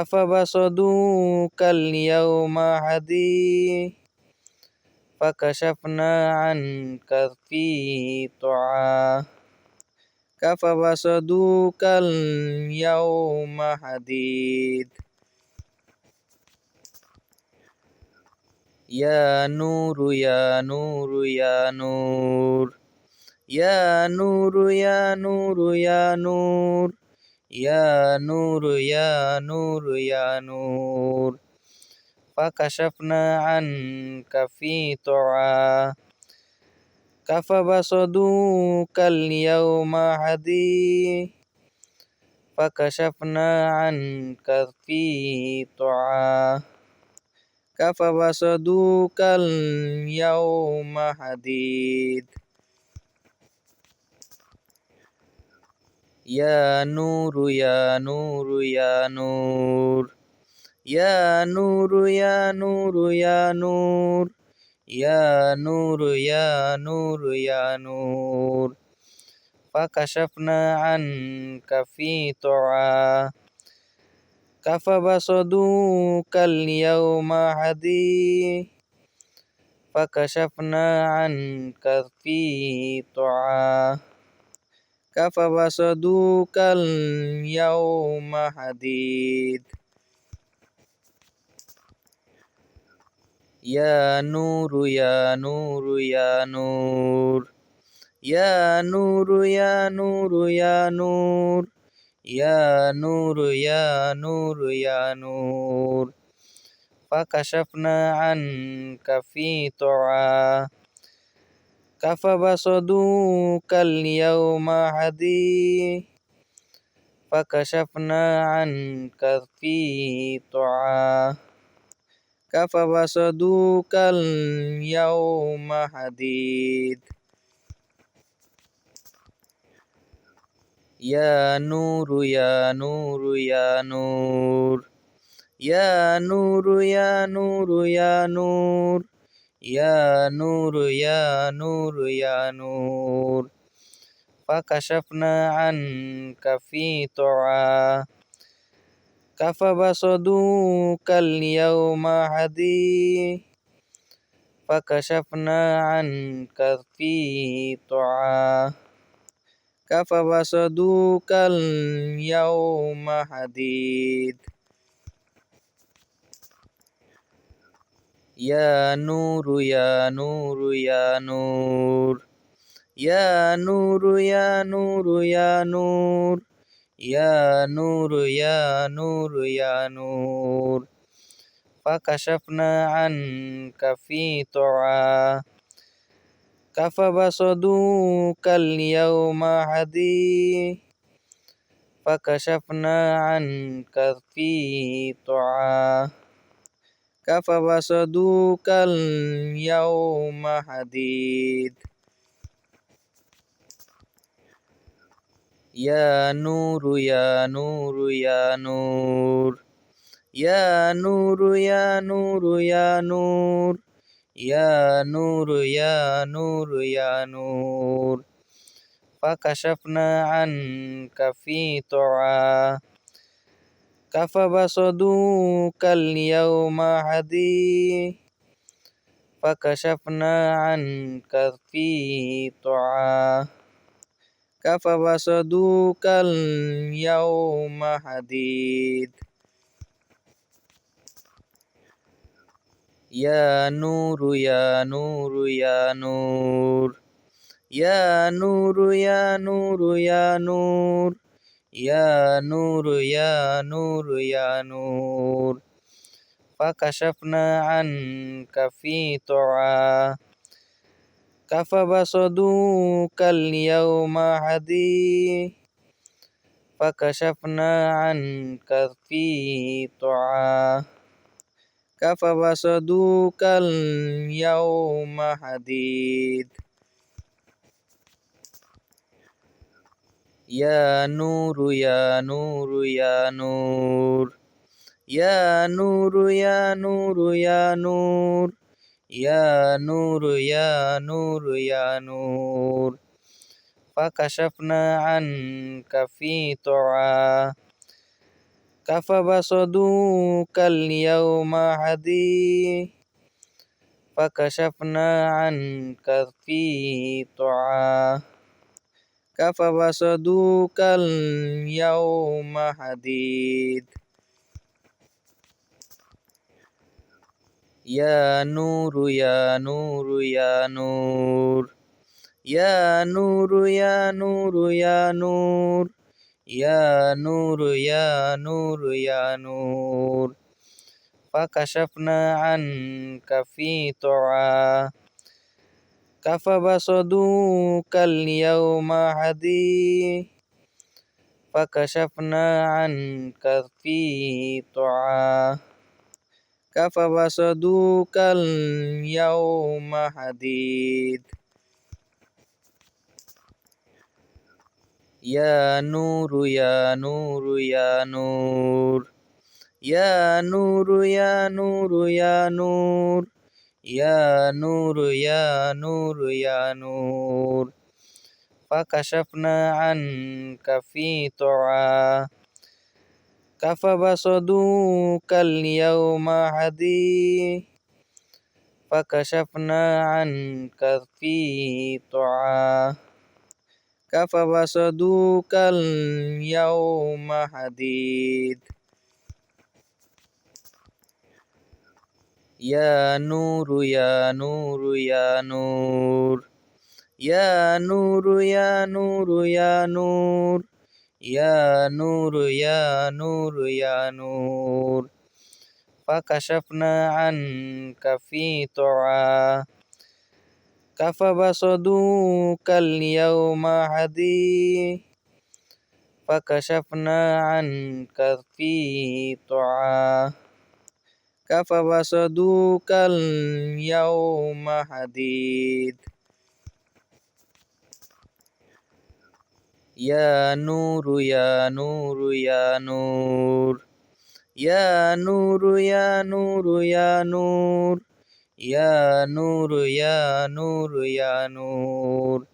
فبصدوك اليوم حديد فكشفنا عنك في طعا فبصدوك اليوم حديد يا نور يا نور يا نور يا نور يا نور يا نور يا نور يا نور يا نور فكشفنا عنك في طعا فبصدوك اليوم حديد فكشفنا عنك في طعا فبصدوك اليوم حديد يا نور يا نور يا نور يا نور يا نور يا نور يا نور يا نور يا نور فكشفنا عنك في طعا فبصدوك اليوم حديد فكشفنا عنك في طعا فبصدوك اليوم حديد يا نور يا نور يا نور يا نور يا نور يا نور يا نور فكشفنا عنك في طعا فبصدوك اليوم حديد فكشفنا عنك في طعا فبصدوك اليوم حديد يا نور يا نور يا نور يا نور يا نور يا نور يا نور فكشفنا عنك في طعا فبصدوك اليوم حديد يا نور يا نور يا نور يا نور يا نور يا نور يا نور يا نور يا نور فكشفنا عنك في طعا فبصدوك اليوم حديد فكشفنا عنك في طعا فبصدوك اليوم حديد يا نور يا نور يا نور يا نور يا نور يا نور يا نور يا نور يا نور فكشفنا عنك في طعا كفبصدوك اليوم حديد فكشفنا عنك في طعا كفبصدوك اليوم حديد يا نور يا نور يا نور يا نور يا نور يا نور يا نور يا نور يا نور فكشفنا عنك في طعا كفبصدوك اليوم حديد فكشفنا عنك في طعا كفبصدوك اليوم حديد يا نور يا نور يا نور يا نور يا نور يا نور يا نور يا نور يا نور فكشفنا عنك في طعا كفبصدوك اليوم حديد فكشفنا عنك في طعا كفبصدوك اليوم حديد يا نور يا نور يا نور يا نور يا نور يا نور يا نور يا نور يا نور فكشفنا عنك في طعا كفبصدوك اليوم حديد فكشفنا عنك في طعا كفبصدوك اليوم حديد يا نور يا نور يا نور يا نور يا نور يا نور يا نور يا نور يا نور فكشفنا عنك في طعا كفبصدوك اليوم حديد فكشفنا عنك في طعا كفبصدوك اليوم حديد يا نور يا نور يا نور يا نور يا نور يا نور يا نور يا نور يا نور فكشفنا عنك في طعا كفبصدوك اليوم حديد فكشفنا عنك في طعا كفبصدوك اليوم حديد يا نور يا نور يا نور يا نور يا نور يا نور يا نور يا نور يا نور فكشفنا عنك في طعا كفبصدوك اليوم حديد فكشفنا عنك في طعا كفبصدوك اليوم حديد يا نور يا نور يا نور يا نور يا نور يا نور يا نور يا نور يا نور فكشفنا عنك في طعا كفبصدوك اليوم حديد فكشفنا عنك في طعا كفبصدوك اليوم حديد يا نور يا نور يا نور يا نور يا نور يا نور يا نور يا نور يا نور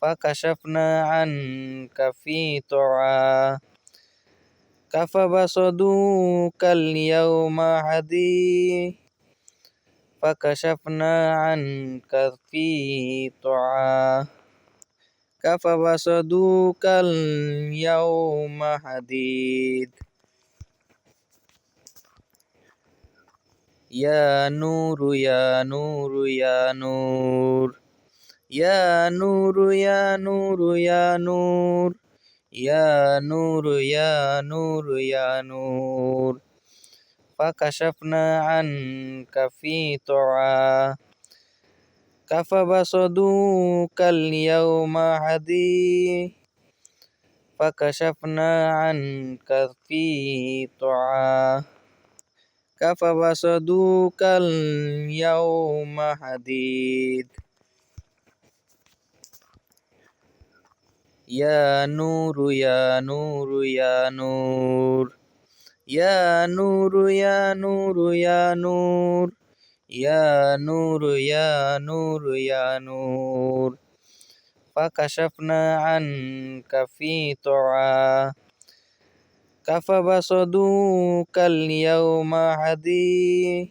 فكشفنا عنك في طعا فبصدوك اليوم حديد فكشفنا عنك في طعا فبصدوك اليوم حديد يا نور يا نور يا نور يا نور يا نور يا نور يا نور يا نور يا نور فكشفنا عنك في طعا فبصدوك اليوم حديد فكشفنا عنك في طعا فبصدوك اليوم حديد يا نور يا نور يا نور يا نور يا نور يا نور يا نور يا نور يا نور فكشفنا عنك في طعا فبصدوك اليوم حديد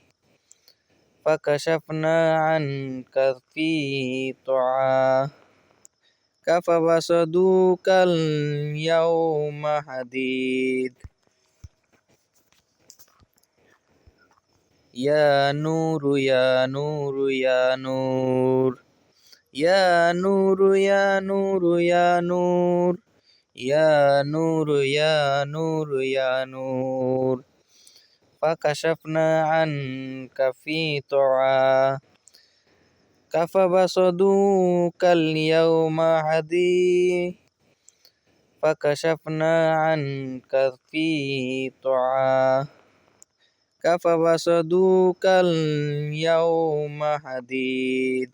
فكشفنا عنك في طعا فبصدوك اليوم حديد يا نور يا نور يا نور يا نور يا نور يا نور يا نور يا نور يا نور فكشفنا عنك في طعا فبصدوك اليوم حديد فكشفنا عنك في طعا فبصدوك اليوم حديد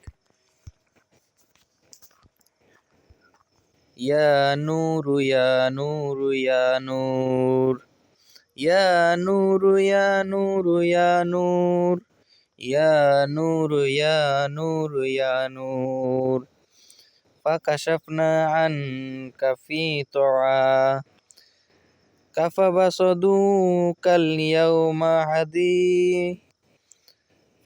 يا نور يا نور يا نور يا نور يا نور يا نور يا نور يا نور يا نور فكشفنا عنك في طعا فبصدوك اليوم حديد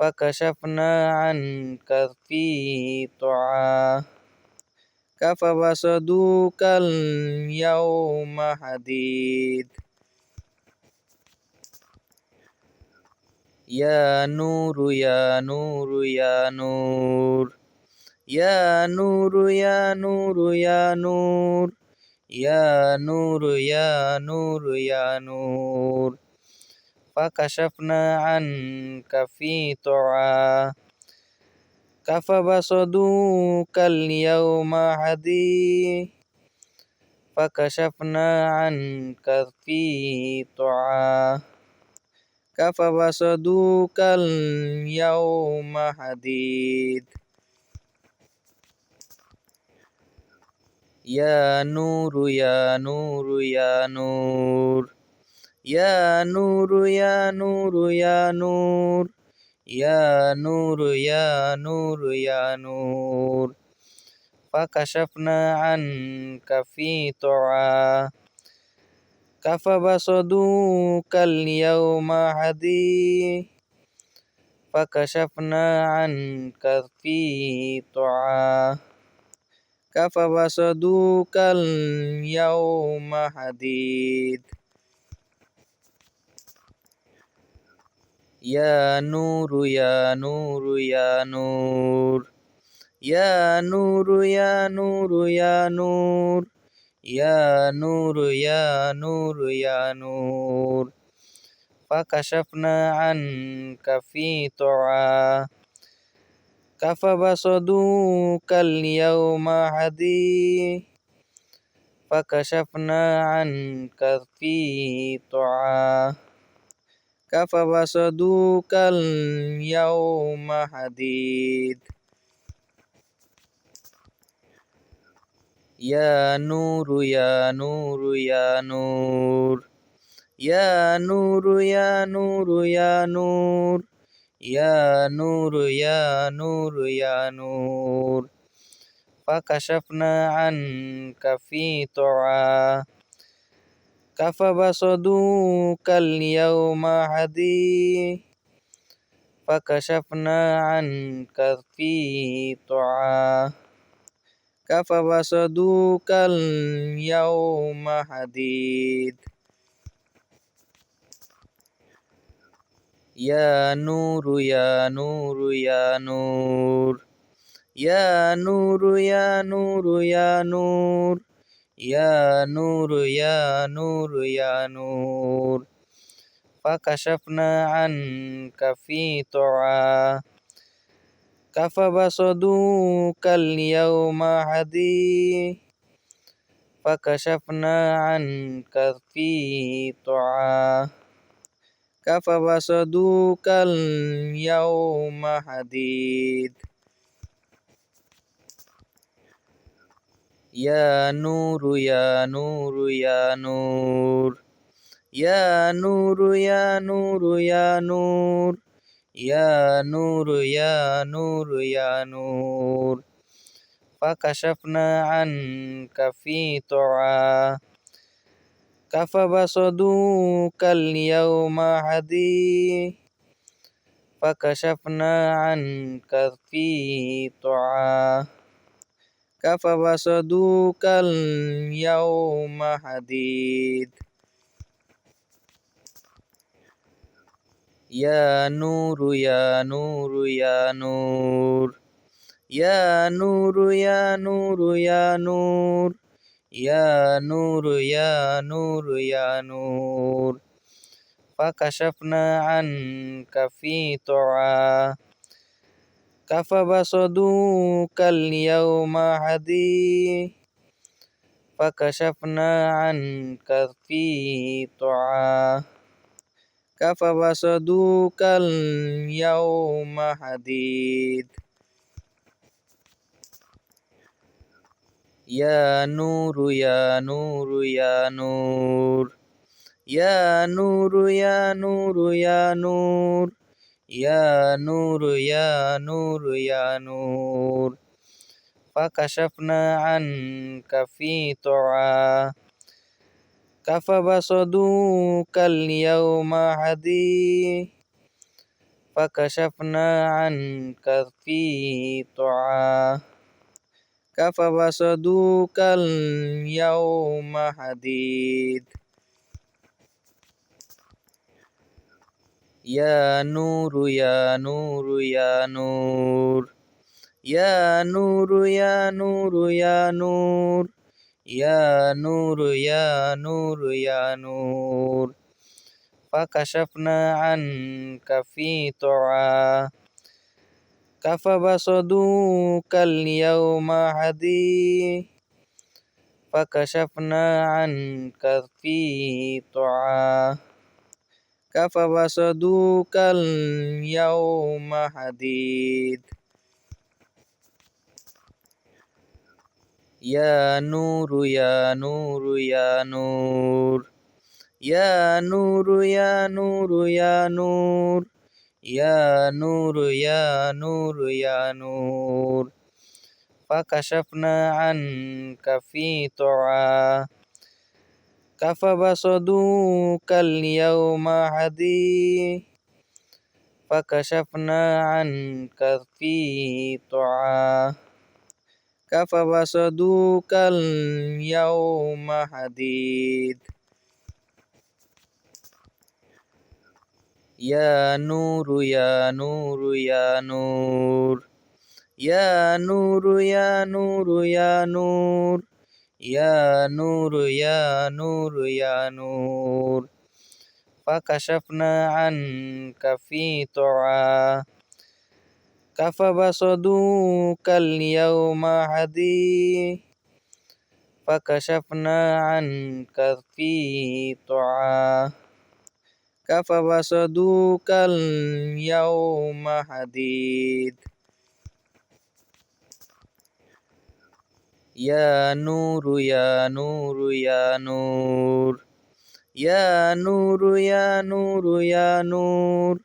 فكشفنا عنك في طعا فبصدوك اليوم حديد يا نور يا نور يا نور يا نور يا نور يا نور يا نور يا نور يا نور فكشفنا عنك في طعا فبصدوك اليوم حديد فكشفنا عنك في طعا فبصدوك اليوم حديد يا نور يا نور يا نور يا نور يا نور يا نور يا نور يا نور يا نور فكشفنا عنك في طعا فبصدوك اليوم حديد فكشفنا عنك في طعا فبصدوك اليوم حديد يا نور يا نور يا نور يا نور يا نور يا نور يا نور يا نور يا نور فكشفنا عنك في طعا فبصدوك اليوم حديد فكشفنا عنك في طعا فبصدوك اليوم حديد يا نور يا نور يا نور يا نور يا نور يا نور يا نور يا نور يا نور فكشفنا عنك في طعا فبصدوك اليوم حديد فكشفنا عنك في طعا فبصدوك اليوم حديد يا نور يا نور يا نور يا نور يا نور يا نور يا نور يا نور يا نور فكشفنا عنك في طعا فبصدوك اليوم حديد فكشفنا عنك في طعا فبصدوك اليوم حديد يا نور يا نور يا نور يا نور يا نور يا نور يا نور يا نور يا نور فكشفنا عنك في طعا فبصدوك اليوم حديد فكشفنا عنك في طعا فبصدوك اليوم حديد يا نور يا نور يا نور يا نور يا نور يا نور يا نور يا نور يا نور فكشفنا عنك في طعا فبصدوك اليوم حديد فكشفنا عنك في طعا فبصدوك اليوم حديد يا نور يا نور يا نور يا نور يا نور يا نور يا نور يا نور يا نور فكشفنا عنك في طعا فبصدوك اليوم حديد فكشفنا عنك في طعا فبصدوك اليوم حديد يا نور يا نور يا نور يا نور يا نور يا نور يا نور يا نور يا نور فكشفنا عنك في طعا فبصدوك اليوم حديد فكشفنا عنك في طعا فبصدوك اليوم حديد يا نور يا نور يا نور يا نور يا نور يا نور يا نور يا نور يا نور فكشفنا عنك في طعا فبصدوك اليوم حديد فكشفنا عنك في طعا فبصدوك اليوم حديد يا نور يا نور يا نور يا نور يا نور يا نور يا نور فكشفنا عنك في طعا فبصدوك اليوم حديد فكشفنا عنك في طعا فبصدوك اليوم حديد يا نور يا نور يا نور يا نور يا نور يا نور فكشفنا عنك في طعا فبصدوك يا نور يا نور يا نور يا نور يا نور يا نور يا نور يا نور يا نور فكشفنا عنك في طعا فبصدوك اليوم حديد فكشفنا عنك في طعا فبصدوك اليوم حديد يا نور يا نور يا نور يا نور يا نور يا نور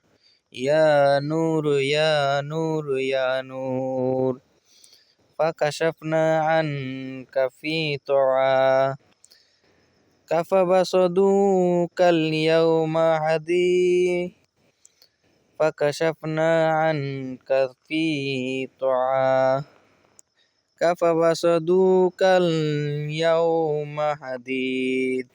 يا نور يا نور يا نور فكشفنا عنك في طعا كفبصدوك اليوم حديد فكشفنا عنك في طعا كفبصدوك اليوم حديد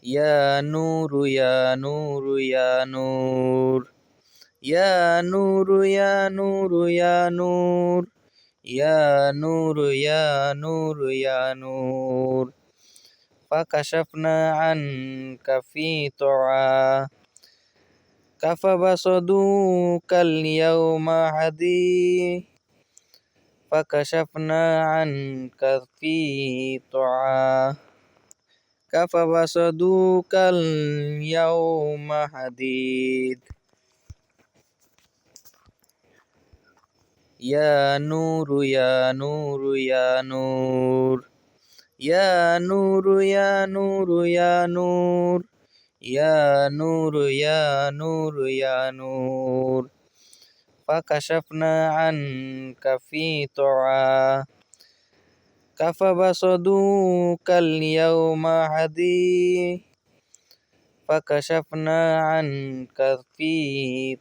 يا نور يا نور يا نور يا نور يا نور يا نور يا نور يا نور يا نور فكشفنا عنك في طعا كفبصدوك اليوم حديد فكشفنا عنك في طعا كفبصدوك اليوم حديد يا نور يا نور يا نور يا نور يا نور يا نور يا نور يا نور يا نور فكشفنا عنك في طعا كفبصدوك اليوم حديد فكشفنا عنك في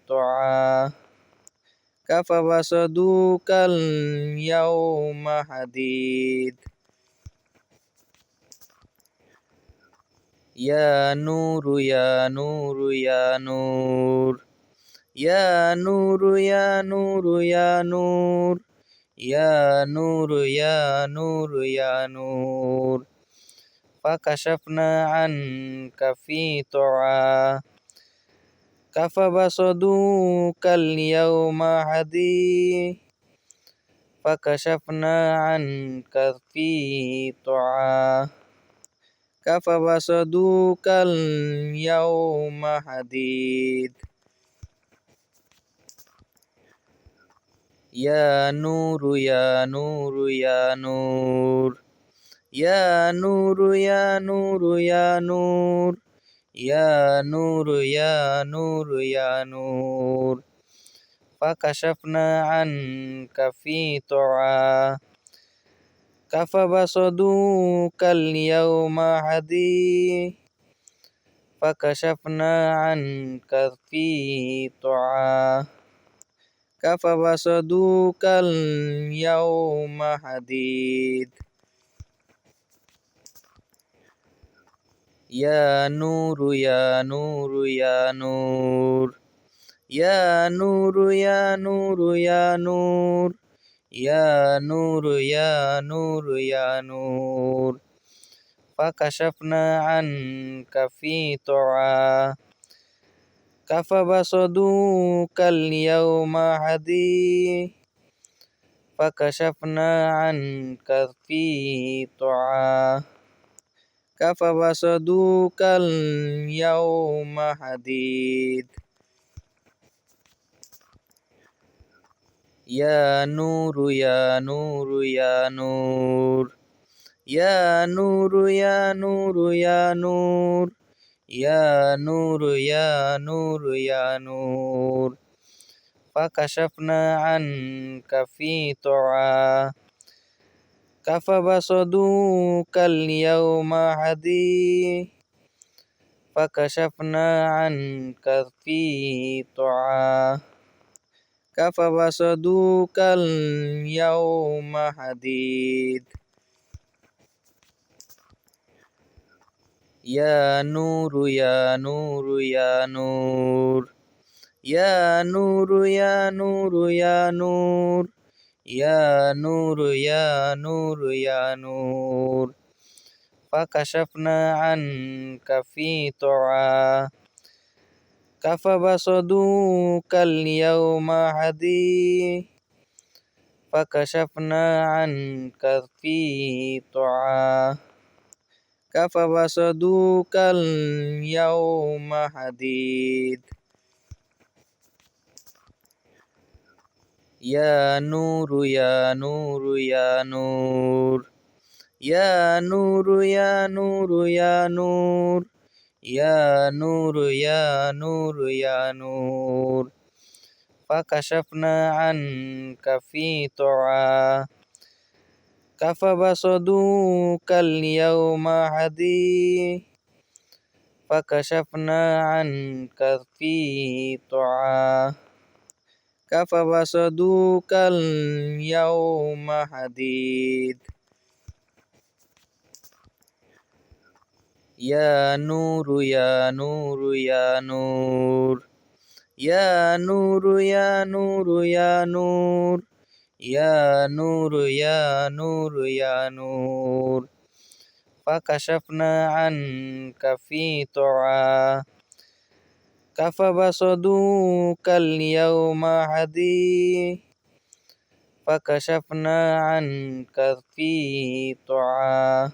طعا كفبصدوك اليوم حديد يا نور يا نور يا نور يا نور يا نور يا نور يا نور يا نور يا نور فكشفنا عنك في طعا كفبصدوك اليوم حديد فكشفنا عنك في طعا كفبصدوك اليوم حديد يا نور يا نور يا نور يا نور يا نور يا نور يا نور يا نور يا نور فكشفنا عنك في طعا كفبصدوك اليوم حديد فكشفنا عنك في طعا كفبصدوك اليوم حديد يا نور يا نور يا نور يا نور يا نور يا نور يا نور يا نور يا نور فكشفنا عنك في طعا كفبصدوك اليوم حديد فكشفنا عنك في طعا كفبصدوك اليوم حديد يا نور يا نور يا نور يا نور يا نور يا نور يا نور يا نور يا نور فكشفنا عنك في طعا كفبصدوك اليوم حديد فكشفنا عنك في طعا كفبصدوك اليوم حديد يا نور يا نور يا نور يا نور يا نور يا نور يا نور يا نور يا نور فكشفنا عنك في طعا كفبصدوك اليوم حديد فكشفنا عنك في طعا كفبصدوك اليوم حديد يا نور يا نور يا نور يا نور يا نور يا نور يا نور يا نور يا نور فكشفنا عنك في طعا كفبصدوك اليوم حديد فكشفنا عنك في طعا كفبصدوك اليوم حديد يا نور يا نور يا نور يا نور يا نور يا نور يا نور يا نور يا نور فكشفنا عنك في طعا كفبصدوك اليوم حديد فكشفنا عنك في طعا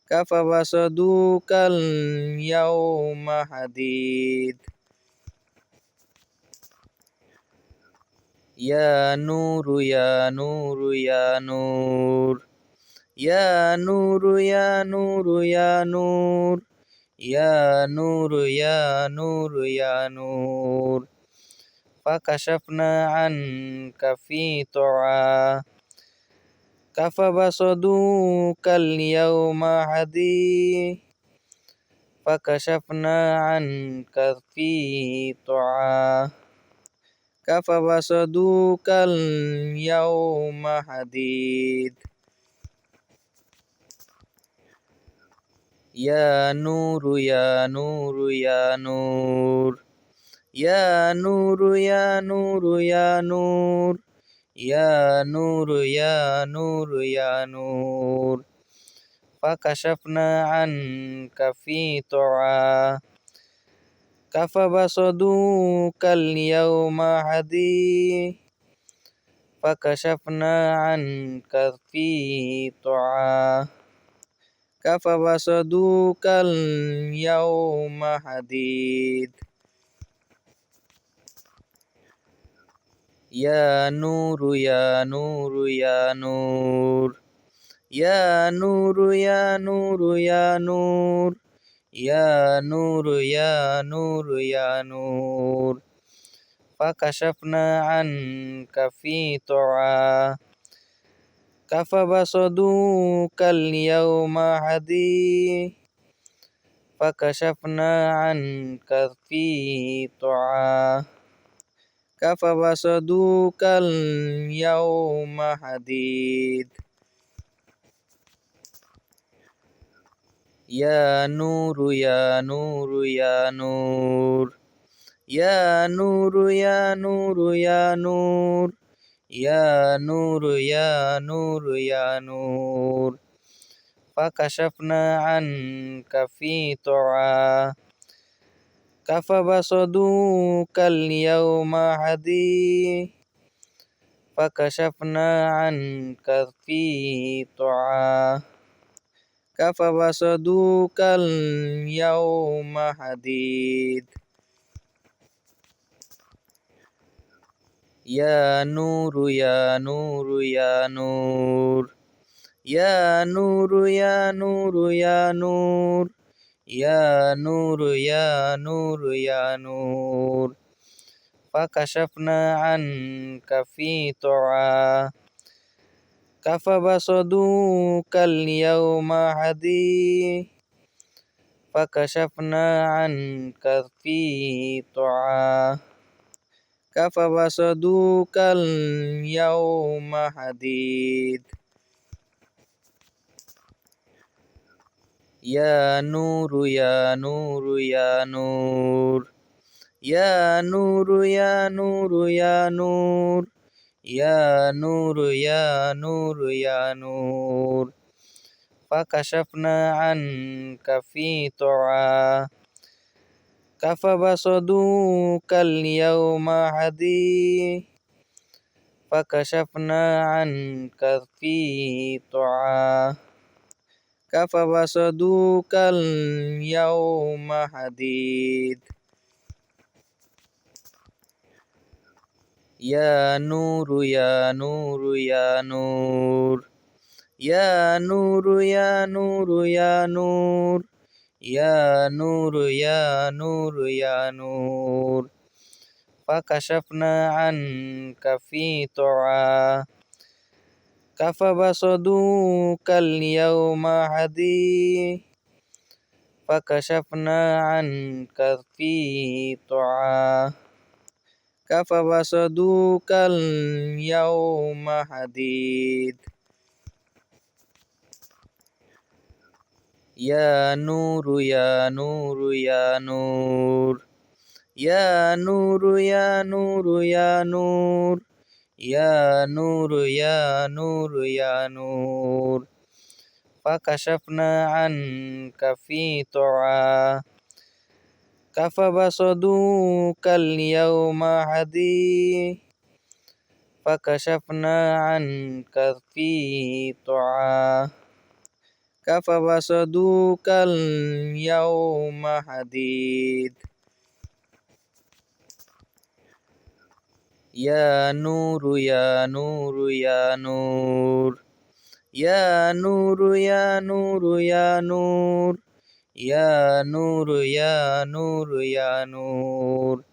كفبصدوك اليوم حديد يا نور يا نور يا نور يا نور يا نور يا نور يا نور يا نور يا نور فكشفنا عنك في طعا كفبصدوك اليوم حديد فكشفنا عنك في طعا كفبصدوك اليوم حديد يا نور يا نور يا نور يا نور يا نور يا نور يا نور يا نور يا نور فكشفنا عنك في طعا كفبصدوك اليوم حديد فكشفنا عنك في طعا كفبصدوك اليوم حديد يا نور يا نور يا نور يا نور يا نور يا نور يا نور يا نور يا نور فكشفنا عنك في طعا كفبصدوك اليوم حديد فكشفنا عنك في طعا كفبصدوك اليوم حديد يا نور يا نور يا نور يا نور يا نور يا نور يا نور يا نور يا نور فكشفنا عنك في طعا كفبصدوك اليوم حديد فكشفنا عنك في طعا كفبصدوك اليوم حديد يا نور يا نور يا نور يا نور يا نور يا نور يا نور يا نور يا نور فكشفنا عنك في طعا كفبصدوك اليوم حديد فكشفنا عنك في طعا كفبصدوك اليوم حديد يا نور يا نور يا نور يا نور يا نور يا نور يا نور يا نور يا نور فكشفنا عنك في طعا كفبصدوك اليوم حديد فكشفنا عنك في طعا كفبصدوك اليوم حديد يا نور يا نور يا نور يا نور يا نور يا نور يا نور يا نور يا نور فكشفنا عنك في طعا فبصدوك اليوم حديد فكشفنا عنك في طعا فبصدوك اليوم حديد يا نور يا نور يا نور يا نور يا نور يا نور يا نور يا نور يا نور فكشفنا عنك في طعا فبصدوك اليوم حديد فكشفنا عنك في طعا فبصدوك اليوم حديد يا نور يا نور يا نور يا نور يا نور يا نور يا نور يا نور يا نور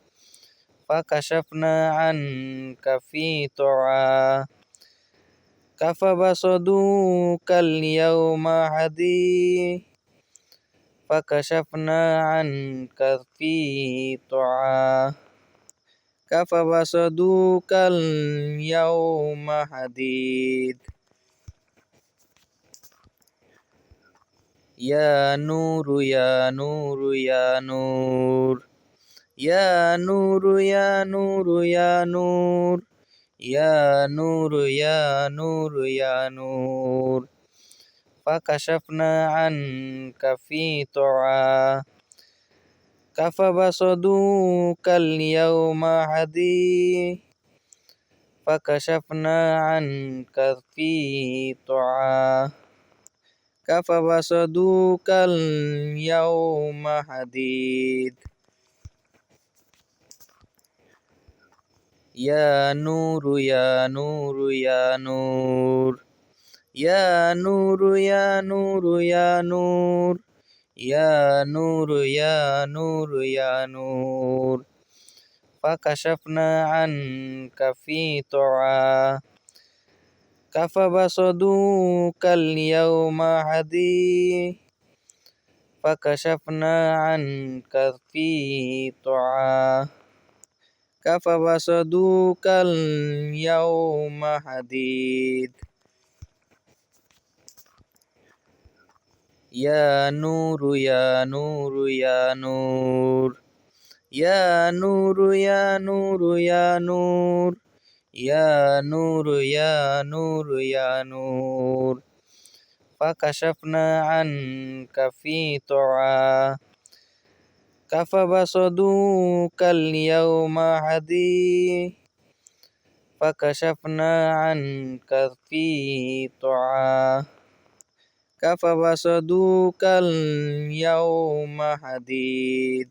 فكشفنا عنك في طعا فبصدوك اليوم حديد فكشفنا عنك في طعا فبصدوك اليوم حديد يا نور يا نور يا نور يا نور يا نور يا نور يا نور يا نور يا نور فكشفنا عنك في طعا فبصدوك اليوم حديد فكشفنا عنك في طعا فبصدوك اليوم حديد يا نور يا نور يا نور يا نور يا نور يا نور يا نور يا نور يا نور فكشفنا عنك في طعا فبصدوك اليوم حديد فكشفنا عنك في طعا فبصدوك اليوم حديد يا نور يا نور يا نور يا نور يا نور يا نور يا نور يا نور يا نور فكشفنا عنك في طعا فبصدوك اليوم حديد فكشفنا عنك في طعا فبصدوك اليوم حديد